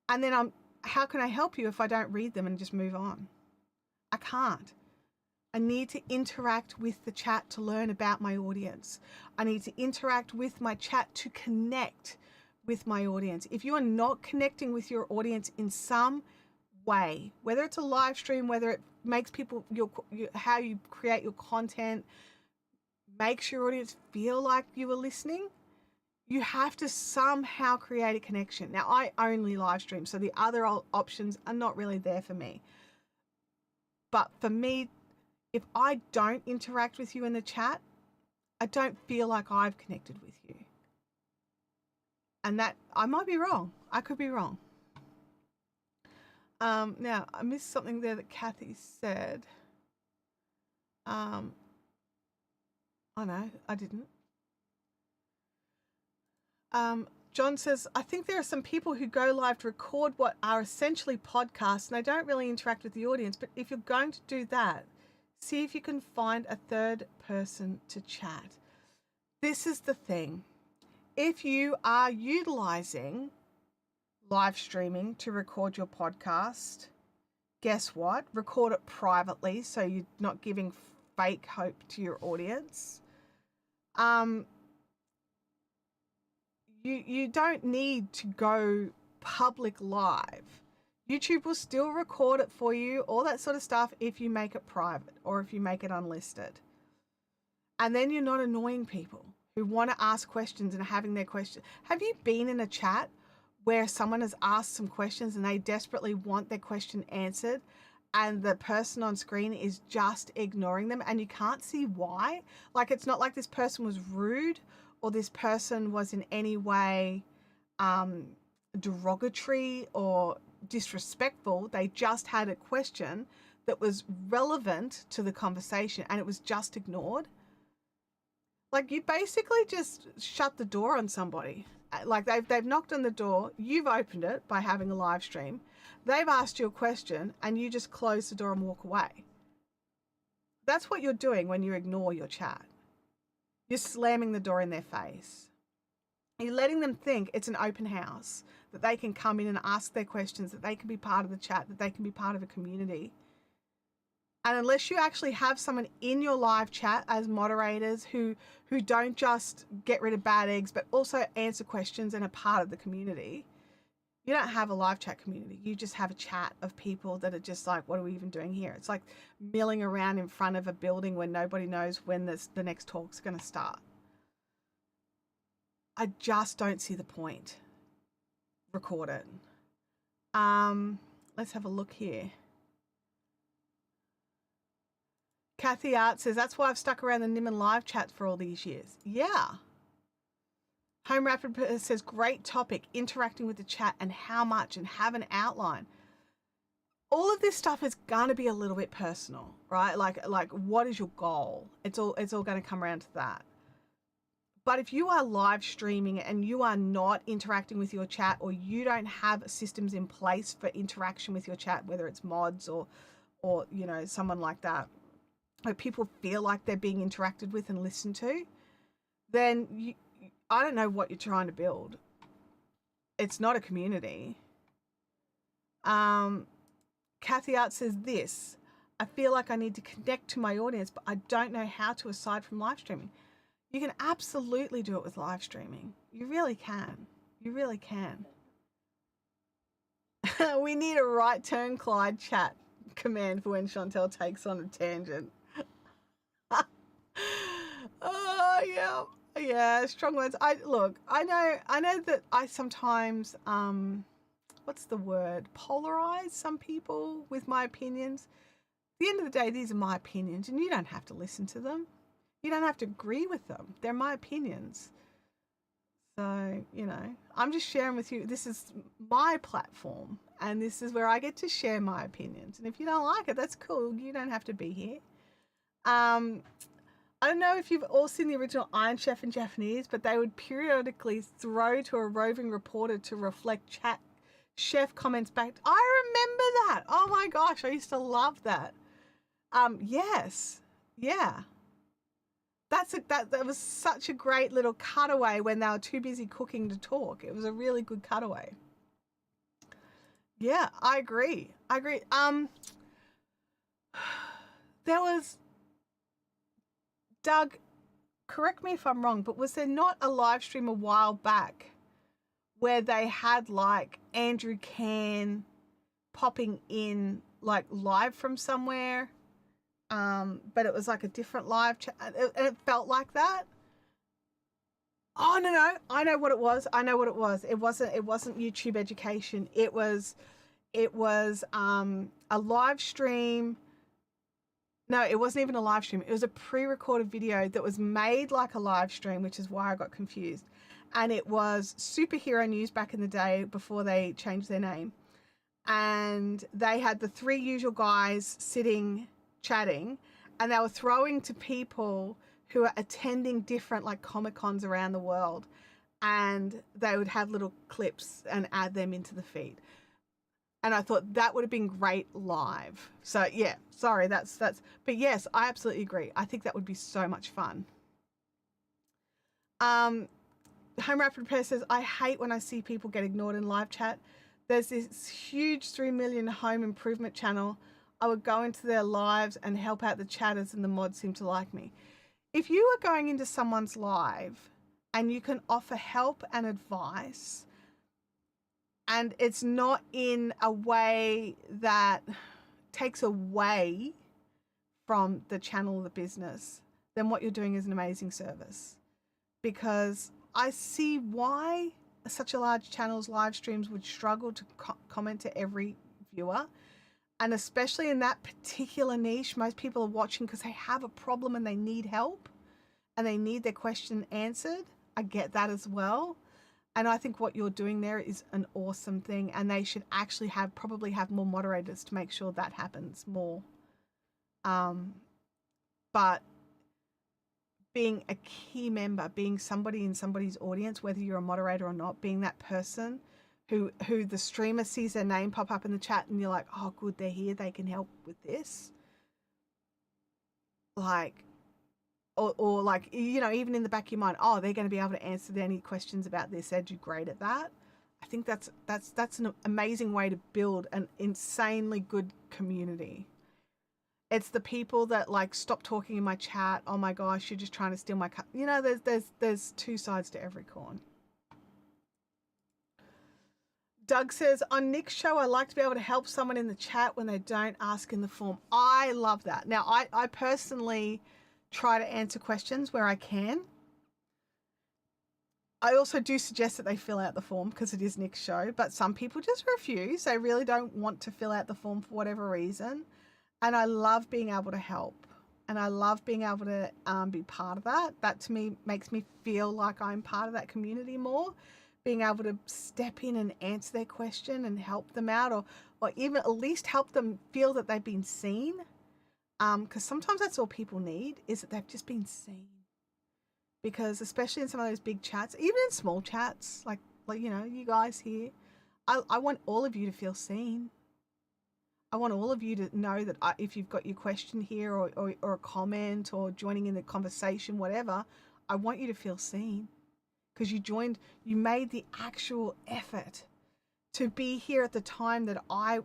And then how can I help you if I don't read them and just move on? I can't. I need to interact with the chat to learn about my audience. I need to interact with my chat to connect with my audience. If you are not connecting with your audience in some way, whether it's a live stream, whether it makes people, how you create your content, makes your audience feel like you are listening, you have to somehow create a connection. Now, I only live stream, so the other options are not really there for me. But for me, if I don't interact with you in the chat, I don't feel like I've connected with you. And that, I might be wrong. I could be wrong. Now, I missed something there that Kathy said. Oh no, I didn't. John says, I think there are some people who go live to record what are essentially podcasts and they don't really interact with the audience. But if you're going to do that, see if you can find a third person to chat. This is the thing. If you are utilizing live streaming to record your podcast, guess what? Record it privately so you're not giving fake hope to your audience. You don't need to go public live. YouTube will still record it for you, all that sort of stuff, if you make it private or if you make it unlisted. And then you're not annoying people who want to ask questions and having their questions. Have you been in a chat where someone has asked some questions and they desperately want their question answered, and the person on screen is just ignoring them, and you can't see why. Like, it's not like this person was rude or this person was in any way derogatory or disrespectful. They just had a question that was relevant to the conversation and it was just ignored. Like, you basically just shut the door on somebody. Like, they've knocked on the door, you've opened it by having a live stream, they've asked you a question, and you just close the door and walk away. That's what you're doing when you ignore your chat. You're slamming the door in their face. You're letting them think it's an open house, that they can come in and ask their questions, that they can be part of the chat, that they can be part of a community. And unless you actually have someone in your live chat as moderators who don't just get rid of bad eggs, but also answer questions and are part of the community, you don't have a live chat community. You just have a chat of people that are just like, what are we even doing here? It's like milling around in front of a building when nobody knows when the next talk's going to start. I just don't see the point. Record it. Let's have a look here. Kathy Art says, that's why I've stuck around the Nimmin live chats for all these years. Yeah. Home Rapid says, great topic, interacting with the chat and how much, and have an outline. All of this stuff is going to be a little bit personal, right? Like what is your goal? It's all going to come around to that. But if you are live streaming and you are not interacting with your chat, or you don't have systems in place for interaction with your chat, whether it's mods or you know, someone like that, where people feel like they're being interacted with and listened to, then I don't know what you're trying to build. It's not a community. Kathy Art says this, I feel like I need to connect to my audience, but I don't know how to aside from live streaming. You can absolutely do it with live streaming. You really can. You really can. We need a right turn Clyde chat command for when Chantelle takes on a tangent. Oh yeah, strong words. I know that I sometimes what's the word, polarize some people with my opinions. At the end of the day, these are my opinions, and you don't have to listen to them. You don't have to agree with them. They're my opinions. So, you know, I'm just sharing with you, this is my platform, and this is where I get to share my opinions. And if you don't like it, that's cool. You don't have to be here. I don't know if you've all seen the original Iron Chef in Japanese, but they would periodically throw to a roving reporter to reflect chat chef comments back. I remember that. Oh my gosh, I used to love that. Yes. Yeah. That was such a great little cutaway when they were too busy cooking to talk. It was a really good cutaway. Yeah, I agree. There was, Doug, correct me if I'm wrong, but was there not a live stream a while back where they had like Andrew Can popping in like live from somewhere? But it was like a different live chat, and it felt like that. Oh no, I know what it was. It wasn't YouTube education. It was a live stream. No, it wasn't even a live stream. It was a pre-recorded video that was made like a live stream, which is why I got confused. And it was Superhero News back in the day before they changed their name. And they had the three usual guys sitting chatting, and they were throwing to people who are attending different like Comic-Cons around the world, and they would have little clips and add them into the feed. And I thought that would have been great live. So yeah, sorry, that's, but yes, I absolutely agree. I think that would be so much fun. Home Rapid Repair says, I hate when I see people get ignored in live chat. There's this huge 3 million home improvement channel. I would go into their lives and help out the chatters, and the mods seem to like me. If you are going into someone's live and you can offer help and advice, and it's not in a way that takes away from the channel or the business, then what you're doing is an amazing service. Because I see why such a large channel's live streams would struggle to comment to every viewer. And especially in that particular niche, most people are watching because they have a problem and they need help and they need their question answered. I get that as well. And I think what you're doing there is an awesome thing. And they should actually probably have more moderators to make sure that happens more. But being a key member, being somebody in somebody's audience, whether you're a moderator or not, being that person who the streamer sees their name pop up in the chat and you're like, oh, good, they're here, they can help with this. Like, or like, you know, even in the back of your mind, oh, they're going to be able to answer any questions about this. They'd do great at that. I think that's an amazing way to build an insanely good community. It's the people that like stop talking in my chat. Oh my gosh, you're just trying to steal my cut. You know, there's two sides to every coin. Doug says, on Nick's show, I like to be able to help someone in the chat when they don't ask in the form. I love that. Now, I personally try to answer questions where I can. I also do suggest that they fill out the form because it is Nick's show, but some people just refuse. They really don't want to fill out the form for whatever reason. And I love being able to help. And I love being able to be part of that. That to me makes me feel like I'm part of that community more. Being able to step in and answer their question and help them out, or even at least help them feel that they've been seen. Because sometimes that's all people need, is that they've just been seen. Because especially in some of those big chats, even in small chats, like you know, you guys here, I want all of you to feel seen. I want all of you to know that if you've got your question here or a comment or joining in the conversation, whatever, I want you to feel seen. Because you made the actual effort to be here at the time that I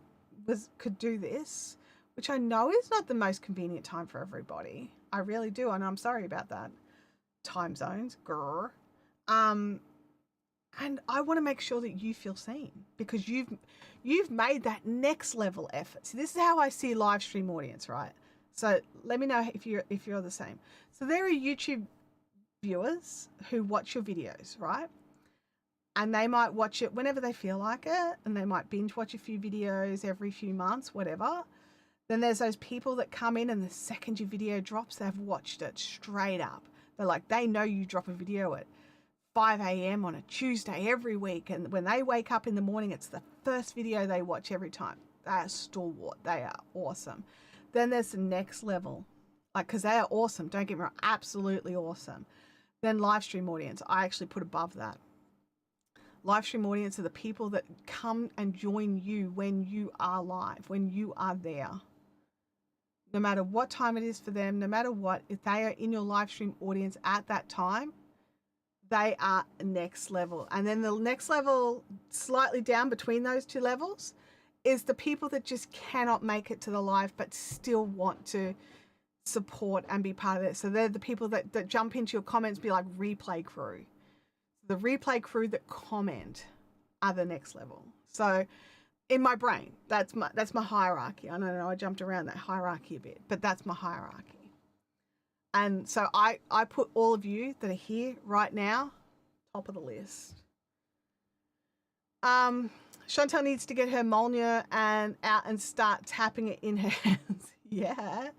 could do this, which I know is not the most convenient time for everybody. I really do, and I'm sorry about that. Time zones, grr. And I want to make sure that you feel seen because you've made that next level effort. See, this is how I see live stream audience, right? So let me know if you're the same. So there are YouTube viewers who watch your videos, right? And they might watch it whenever they feel like it, and they might binge watch a few videos every few months, whatever. Then there's those people that come in and the second your video drops, they've watched it straight up. They're like, they know you drop a video at 5 a.m. on a Tuesday every week, and when they wake up in the morning, it's the first video they watch every time. They're stalwart. They are awesome. Then there's the next level, like, because they are awesome. Don't get me wrong, absolutely awesome. Then live stream audience, I actually put above that. Live stream audience are the people that come and join you when you are live, when you are there. No matter what time it is for them, no matter what, if they are in your live stream audience at that time, they are next level. And then the next level, slightly down between those two levels, is the people that just cannot make it to the live but still want to support and be part of it. So they're the people that jump into your comments, be like replay crew. The replay crew that comment are the next level. So in my brain, that's my hierarchy. I don't know, I jumped around that hierarchy a bit, but that's my hierarchy. And so I put all of you that are here right now, top of the list. Chantelle needs to get her Molyneux and out and start tapping it in her hands. Yeah.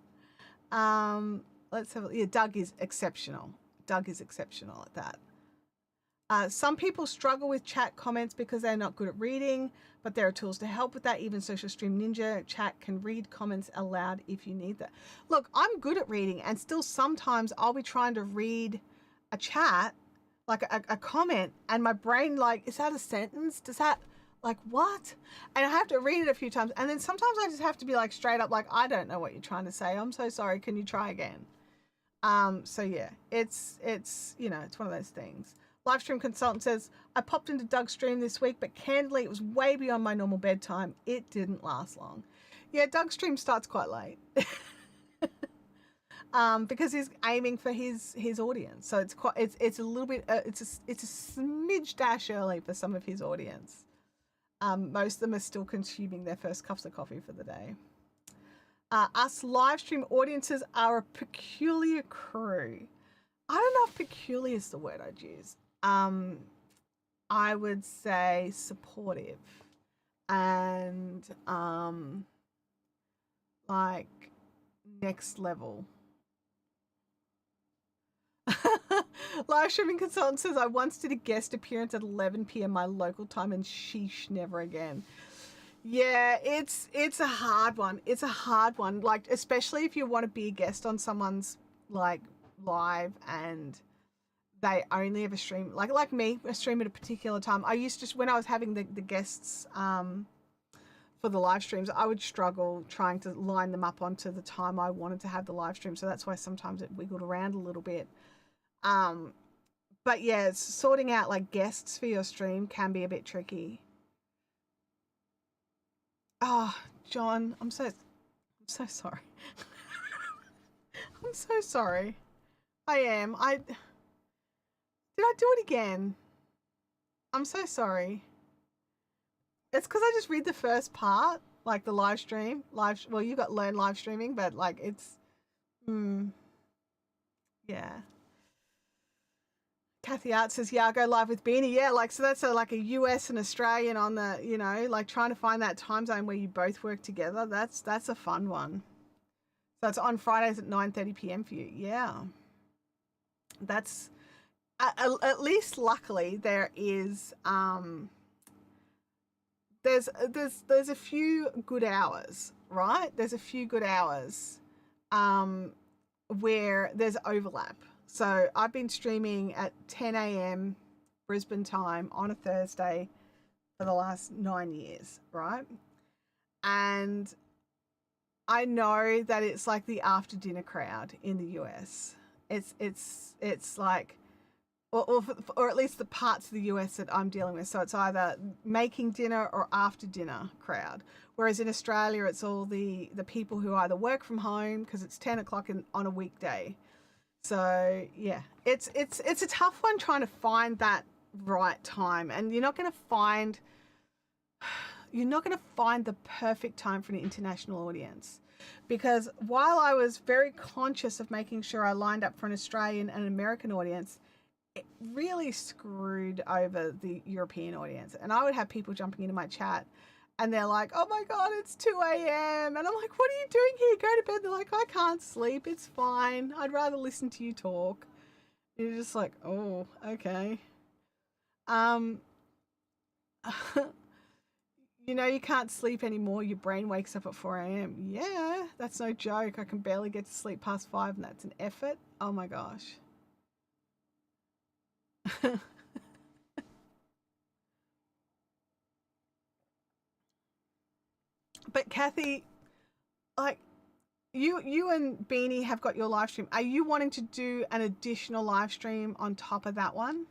Let's have a, yeah, Doug is exceptional. Doug is exceptional at that. Some people struggle with chat comments because they're not good at reading, but there are tools to help with that. Even Social Stream Ninja chat can read comments aloud if you need that. Look, I'm good at reading, and still sometimes I'll be trying to read a chat, like a comment, and my brain like, is that a sentence? Does that, like, what? And I have to read it a few times. And then sometimes I just have to be like straight up, like, I don't know what you're trying to say. I'm so sorry. Can you try again? So yeah, it's, you know, it's one of those things. Livestream consultant says, I popped into Doug's stream this week, but candidly, it was way beyond my normal bedtime. It didn't last long. Yeah, Doug's stream starts quite late. Because he's aiming for his audience. So it's a little bit, it's a smidge dash early for some of his audience. Most of them are still consuming their first cups of coffee for the day. Us live stream audiences are a peculiar crew. I don't know if peculiar is the word I'd use. I would say supportive and like next level. Live streaming consultant says I once did a guest appearance at 11 p.m. my local time and sheesh, never again. Yeah, it's a hard one. It's a hard one. Like especially if you want to be a guest on someone's like live and they only ever stream like me, I stream at a particular time. I used to when I was having the guests for the live streams, I would struggle trying to line them up onto the time I wanted to have the live stream. So that's why sometimes it wiggled around a little bit. Um, but yeah, sorting out like guests for your stream can be a bit tricky. Oh, John, I'm so sorry. I'm so sorry. I am. I did I do it again? I'm so sorry. It's because I just read the first part, like the live stream. Well, you got learn live streaming, but like it's, yeah. Kathy Art says, yeah, I'll go live with Beanie. Yeah, like, so that's like a US and Australian on the, like trying to find that time zone where you both work together. That's a fun one. So it's on Fridays at 9:30 p.m. for you. Yeah. That's, at least luckily there is, there's a few good hours, right? There's a few good hours where there's overlap. So I've been streaming at 10 a.m. Brisbane time on a Thursday for the last 9 years, right? And I know that it's like the after dinner crowd in the US. It's like, or at least the parts of the US that I'm dealing with. So it's either making dinner or after dinner crowd. Whereas in Australia, it's all the people who either work from home because it's 10 o'clock on a weekday. So yeah, it's a tough one trying to find that right time, and you're not going to find the perfect time for an international audience. Because while I was very conscious of making sure I lined up for an Australian and American audience, it really screwed over the European audience. And I would have people jumping into my chat and they're like, oh my God, it's 2 a.m. And I'm like, what are you doing here? Go to bed. They're like, I can't sleep. It's fine. I'd rather listen to you talk. And you're just like, oh, okay. You can't sleep anymore. Your brain wakes up at 4 a.m. Yeah, that's no joke. I can barely get to sleep past 5 and that's an effort. Oh my gosh. But Kathy, like you and Beanie have got your live stream. Are you wanting to do an additional live stream on top of that one?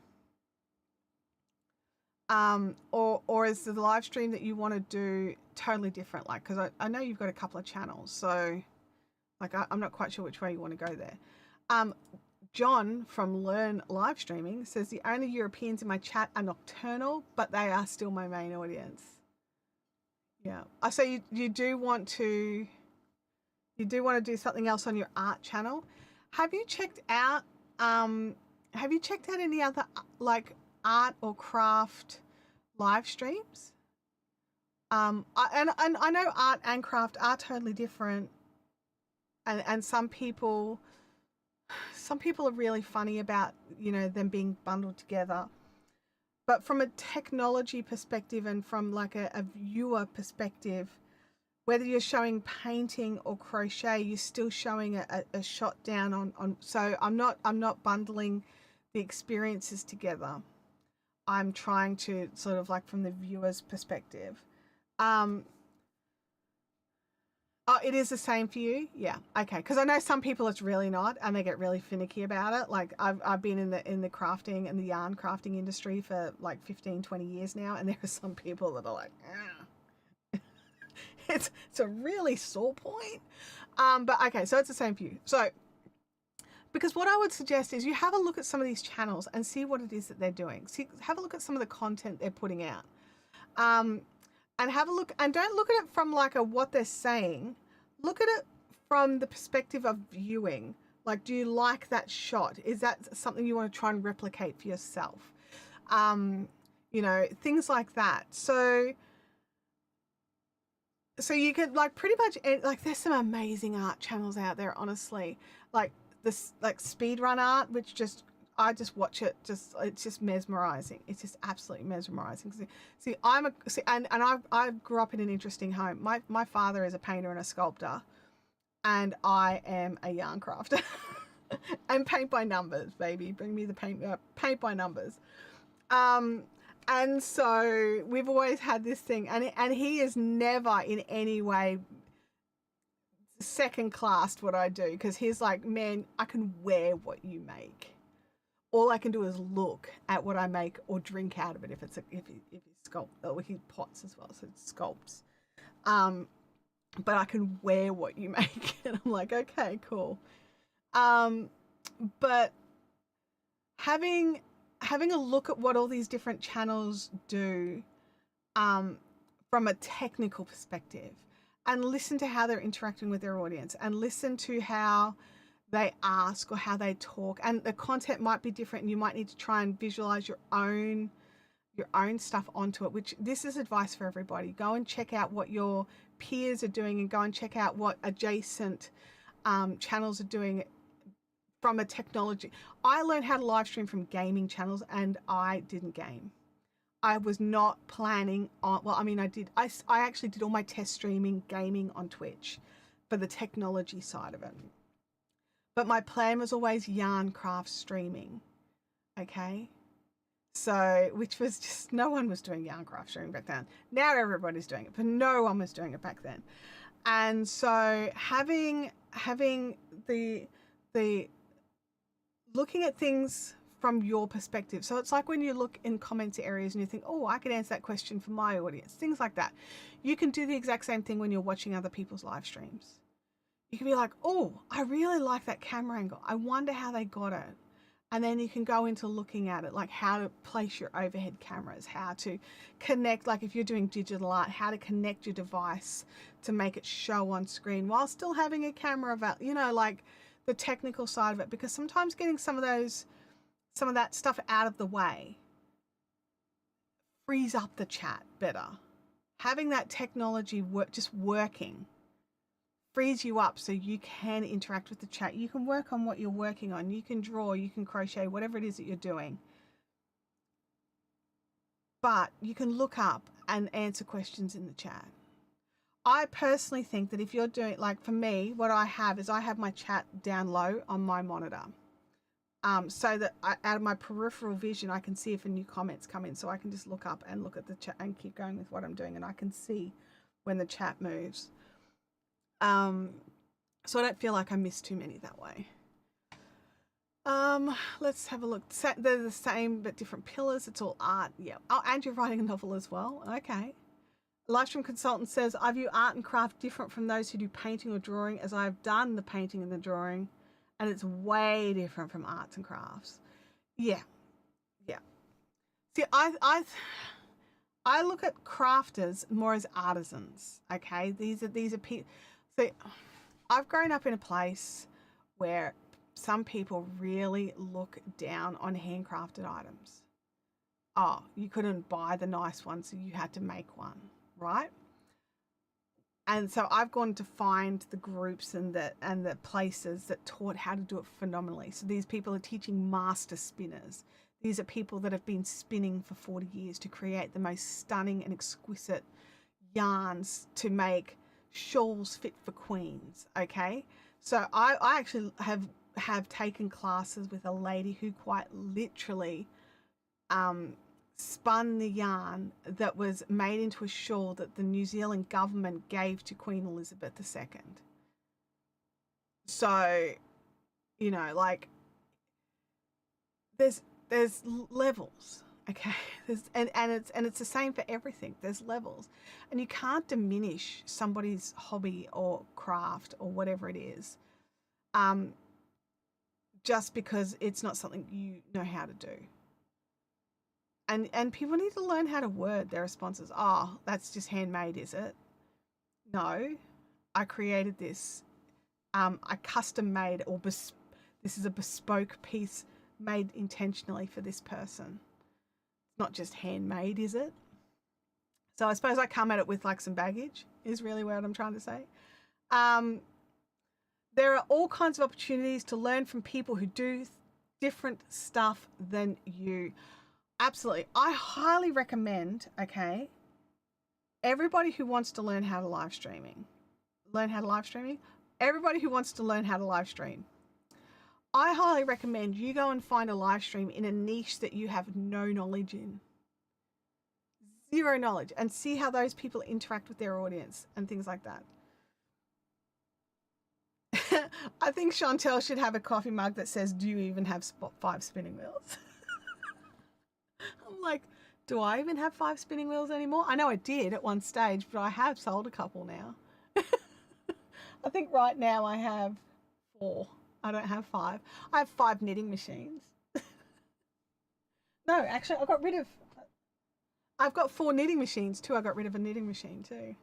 Or is the live stream that you want to do totally different? Like, because I know you've got a couple of channels, so like I'm not quite sure which way you want to go there. John from Learn Live Streaming says the only Europeans in my chat are nocturnal, but they are still my main audience. Yeah. So you do want to do something else on your art channel. Have you checked out any other like art or craft live streams? And I know art and craft are totally different, and some people are really funny about them being bundled together. But from a technology perspective and from like a viewer perspective, whether you're showing painting or crochet, you're still showing a shot down on. So I'm not bundling the experiences together. I'm trying to sort of like from the viewer's perspective. Oh, it is the same for you? Yeah. Okay. Because I know some people it's really not, and they get really finicky about it. Like I've been in the crafting and the yarn crafting industry for like 15, 20 years now, and there are some people that are like, it's a really sore point. But okay, so it's the same for you. So because what I would suggest is you have a look at some of these channels and see what it is that they're doing. Have a look at some of the content they're putting out. And have a look, and don't look at it from like what they're saying. Look at it from the perspective of viewing. Like, do you like that shot? Is that something you want to try and replicate for yourself? you know, things like that. So you could like pretty much like there's some amazing art channels out there, honestly. Like this like speedrun art, which just I just watch it, just it's just mesmerizing. It's just absolutely mesmerizing. See, and I grew up in an interesting home. My father is a painter and a sculptor, and I am a yarn crafter. And paint by numbers, baby. Bring me the paint by numbers. And so we've always had this thing, and he is never in any way second classed what I do, because he's like, man, I can wear what you make. All I can do is look at what I make or drink out of it if he sculpts, or he pots as well, so it sculpts. But I can wear what you make, and I'm like, okay, cool. But having a look at what all these different channels do from a technical perspective, and listen to how they're interacting with their audience, and listen to how they ask or how they talk, and the content might be different, and you might need to try and visualize your own stuff onto it, which this is advice for everybody. Go and check out what your peers are doing, and go and check out what adjacent channels are doing from a technology. I learned how to live stream from gaming channels, and I didn't game. I was not planning on, well, I mean, I did. I actually did all my test streaming gaming on Twitch for the technology side of it. But my plan was always yarn craft streaming. Okay. So, which was just, no one was doing yarn craft streaming back then. Now everybody's doing it, but no one was doing it back then. And so having the looking at things from your perspective. So it's like when you look in comments areas and you think, oh, I could answer that question for my audience, things like that. You can do the exact same thing when you're watching other people's live streams. You can be like, oh, I really like that camera angle. I wonder how they got it. And then you can go into looking at it, like how to place your overhead cameras, how to connect, like if you're doing digital art, how to connect your device to make it show on screen while still having a camera, you know, like the technical side of it. Because sometimes getting some of that stuff out of the way frees up the chat better. Having that technology just working frees you up so you can interact with the chat. You can work on what you're working on. You can draw, you can crochet, whatever it is that you're doing. But you can look up and answer questions in the chat. I personally think that if you're doing, like for me, what I have is I have my chat down low on my monitor. So that out of my peripheral vision, I can see if a new comments come in. So I can just look up and look at the chat and keep going with what I'm doing. And I can see when the chat moves. So I don't feel like I miss too many that way. Let's have a look. They're the same but different pillars. It's all art. Yeah. Oh, and you're writing a novel as well. Okay. Livestream consultant says, I view art and craft different from those who do painting or drawing, as I've done the painting and the drawing, and it's way different from arts and crafts. Yeah. Yeah. See, I look at crafters more as artisans. Okay. These are people. So I've grown up in a place where some people really look down on handcrafted items. Oh, you couldn't buy the nice one, so you had to make one, right? And so I've gone to find the groups and the places that taught how to do it phenomenally. So these people are teaching master spinners. These are people that have been spinning for 40 years to create the most stunning and exquisite yarns to make shawls fit for queens. Okay, so I actually have taken classes with a lady who quite literally spun the yarn that was made into a shawl that the New Zealand government gave to Queen Elizabeth II. So, you know, like there's levels. Okay, and it's the same for everything. There's levels, and you can't diminish somebody's hobby or craft or whatever it is, just because it's not something you know how to do. And people need to learn how to word their responses. Oh, that's just handmade, is it? No, I created this. I custom made this is a bespoke piece made intentionally for this person. It's not just handmade, is it? So I suppose I come at it with like some baggage, is really what I'm trying to say. Um, there are all kinds of opportunities to learn from people who do different stuff than you. Absolutely. I highly recommend, okay, everybody who wants to learn how to live streaming, everybody who wants to learn how to live stream, I highly recommend you go and find a live stream in a niche that you have no knowledge in. Zero knowledge, and see how those people interact with their audience and things like that. I think Chantelle should have a coffee mug that says, "Do you even have 5 spinning wheels?" I'm like, do I even have 5 spinning wheels anymore? I know I did at one stage, but I have sold a couple now. I think right now I have 4. I don't have 5. I have 5 knitting machines. No, actually, I've got 4 knitting machines too. I got rid of a knitting machine too.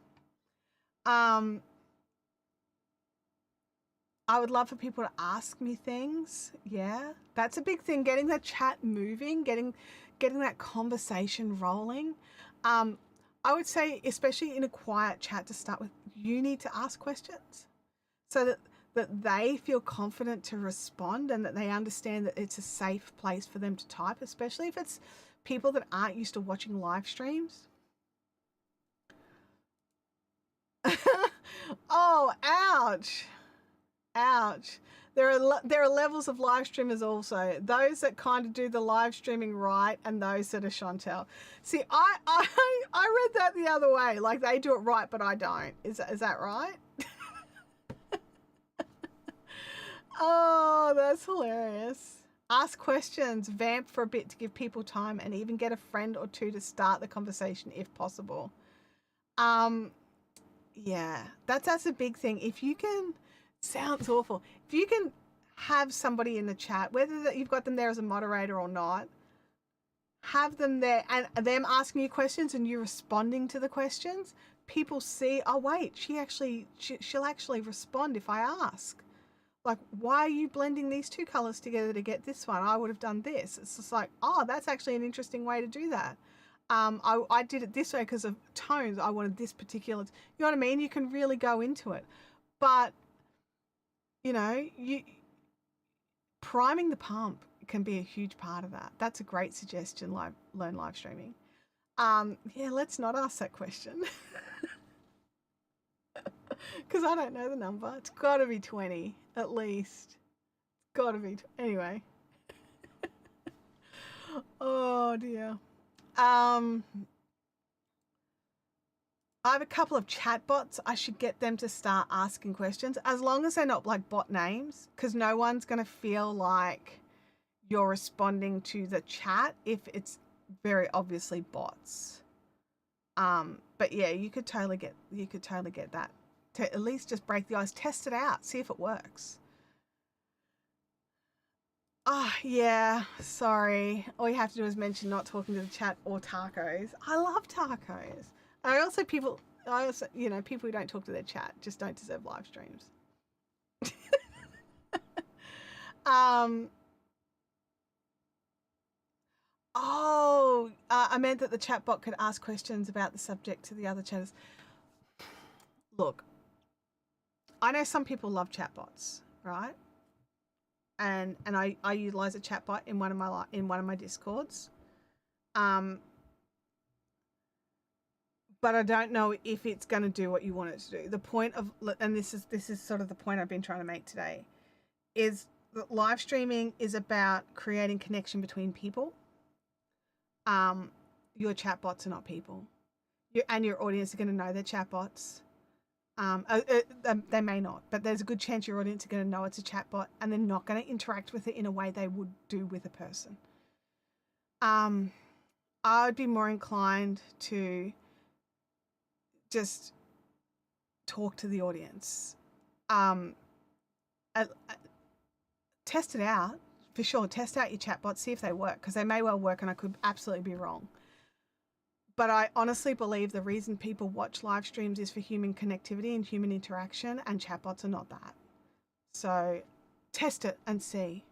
I would love for people to ask me things. Yeah, that's a big thing. Getting that chat moving, getting that conversation rolling. I would say, especially in a quiet chat to start with, you need to ask questions so that they feel confident to respond and that they understand that it's a safe place for them to type, especially if it's people that aren't used to watching live streams. Oh, ouch. Ouch. There are levels of live streamers also. Those that kind of do the live streaming right and those that are Chantelle. See, I read that the other way. Like they do it right, but I don't. Is that right? Oh, that's hilarious. Ask questions, vamp for a bit to give people time, and even get a friend or two to start the conversation if possible. Yeah, that's a big thing. If you can, sounds awful. If you can have somebody in the chat, whether that you've got them there as a moderator or not, have them there and them asking you questions and you responding to the questions, people see, oh wait, she'll actually respond if I ask. Like, why are you blending these 2 colors together to get this one? I would have done this. It's just like, oh, that's actually an interesting way to do that. I did it this way because of tones. I wanted this particular, you know what I mean? You can really go into it. But, you know, priming the pump can be a huge part of that. That's a great suggestion, learn live streaming. Yeah, let's not ask that question. Because I don't know the number. It's got to be 20, at least. It's got to be, anyway. Oh, dear. I have a couple of chat bots. I should get them to start asking questions, as long as they're not like bot names, because no one's going to feel like you're responding to the chat if it's very obviously bots. But yeah, you could totally get that to at least just break the ice, test it out, see if it works. Oh, yeah, sorry. All you have to do is mention not talking to the chat or tacos. I love tacos. People who don't talk to their chat just don't deserve live streams. I meant that the chat bot could ask questions about the subject to the other chatters. Look, I know some people love chatbots, right? And I utilize a chatbot in one of my discords. But I don't know if it's going to do what you want it to do. The point of, and this is sort of the point I've been trying to make today, is that live streaming is about creating connection between people. Your chatbots are not people. And your audience are going to know they're chatbots. They may not, but there's a good chance your audience are going to know it's a chatbot and they're not going to interact with it in a way they would do with a person. I would be more inclined to just talk to the audience. Test it out, for sure. Test out your chatbots, see if they work, because they may well work and I could absolutely be wrong. But I honestly believe the reason people watch live streams is for human connectivity and human interaction, and chatbots are not that. So test it and see.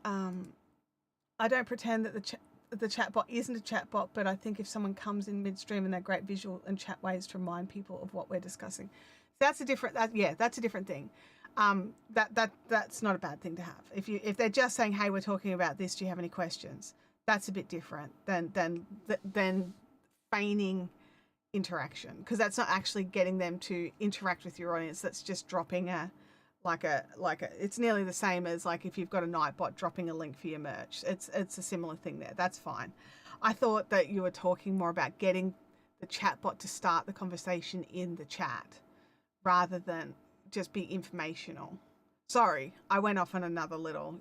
I don't pretend that the chat bot isn't a chat bot, but I think if someone comes in midstream and they're great visual and chat ways to remind people of what we're discussing, that's a different. That's a different thing. That's not a bad thing to have. If they're just saying, hey, we're talking about this, do you have any questions? That's a bit different than feigning interaction, because that's not actually getting them to interact with your audience. That's just dropping it's nearly the same as like if you've got a Nightbot dropping a link for your merch. It's a similar thing there. That's fine. I thought that you were talking more about getting the chatbot to start the conversation in the chat rather than just be informational. Sorry, I went off on another little,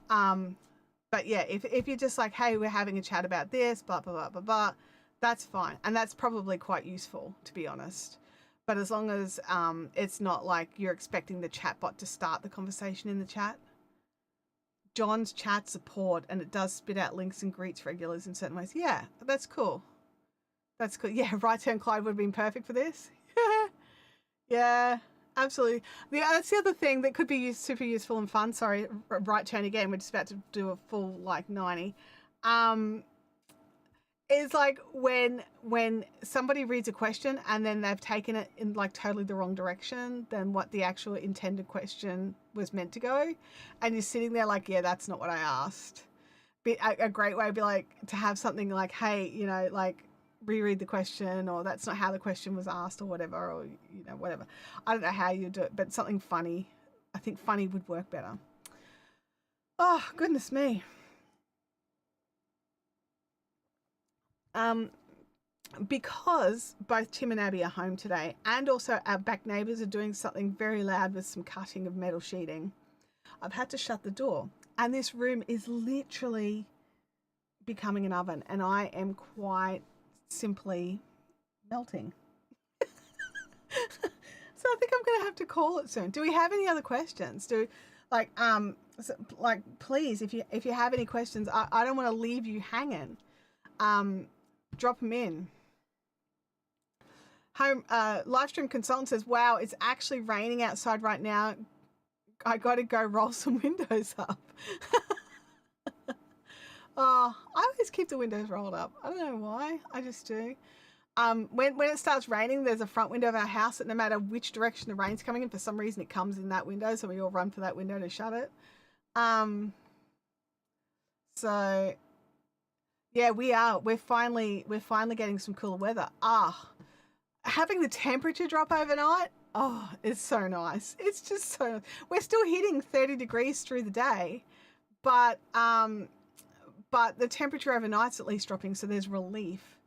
but yeah, if you're just like, hey, we're having a chat about this, blah, blah, blah, blah, blah, that's fine. And that's probably quite useful, to be honest. But as long as it's not like you're expecting the chatbot to start the conversation in the chat. John's chat support, and it does spit out links and greets regulars in certain ways. Yeah, that's cool. That's cool. Yeah, Right Turn Clyde would have been perfect for this. Yeah, absolutely. That's the other thing that could be super useful and fun. Sorry, Right Turn again. We're just about to do a full 90. Is like when somebody reads a question and then they've taken it in like totally the wrong direction than what the actual intended question was meant to go, and you're sitting there like, yeah, that's not what I asked. But a great way would be like to have something like, hey, like reread the question, or that's not how the question was asked, or whatever, or whatever. I don't know how you do it, but something funny. I think funny would work better. Oh, goodness me. Because both Tim and Abby are home today, and also our back neighbours are doing something very loud with some cutting of metal sheeting, I've had to shut the door, and this room is literally becoming an oven, and I am quite simply melting. So I think I'm going to have to call it soon. Do we have any other questions? Please, if you have any questions, I don't want to leave you hanging. Drop them in. Home Livestream Consultant says, wow, it's actually raining outside right now. I got to go roll some windows up. Oh, I always keep the windows rolled up. I don't know why. I just do. When it starts raining, there's a front window of our house that no matter which direction the rain's coming in, for some reason it comes in that window, so we all run for that window to shut it. So yeah, we're finally getting some cooler weather. Having the temperature drop overnight, it's so nice. It's just so nice. We're still hitting 30 degrees through the day, but the temperature overnight's at least dropping, so there's relief.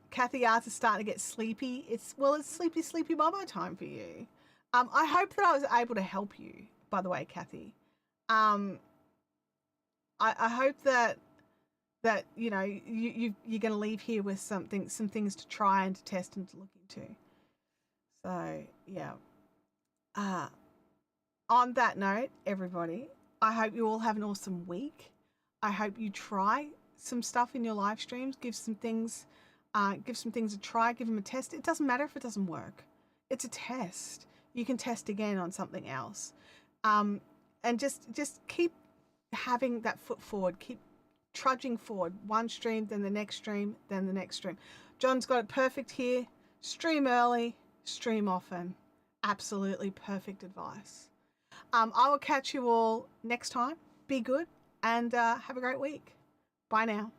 Kathy Arts is starting to get sleepy. It's sleepy mama time for you. I hope that I was able to help you, by the way, Kathy. I hope that you're going to leave here with some things to try and to test and to look into. So yeah. On that note, everybody, I hope you all have an awesome week. I hope you try some stuff in your live streams. Give some things a try. Give them a test. It doesn't matter if it doesn't work. It's a test. You can test again on something else, and just keep having that foot forward. Keep trudging forward. One stream, then the next stream, then the next stream. John's got it perfect here. Stream early, stream often. Absolutely perfect advice. I will catch you all next time. Be good and have a great week. Bye now.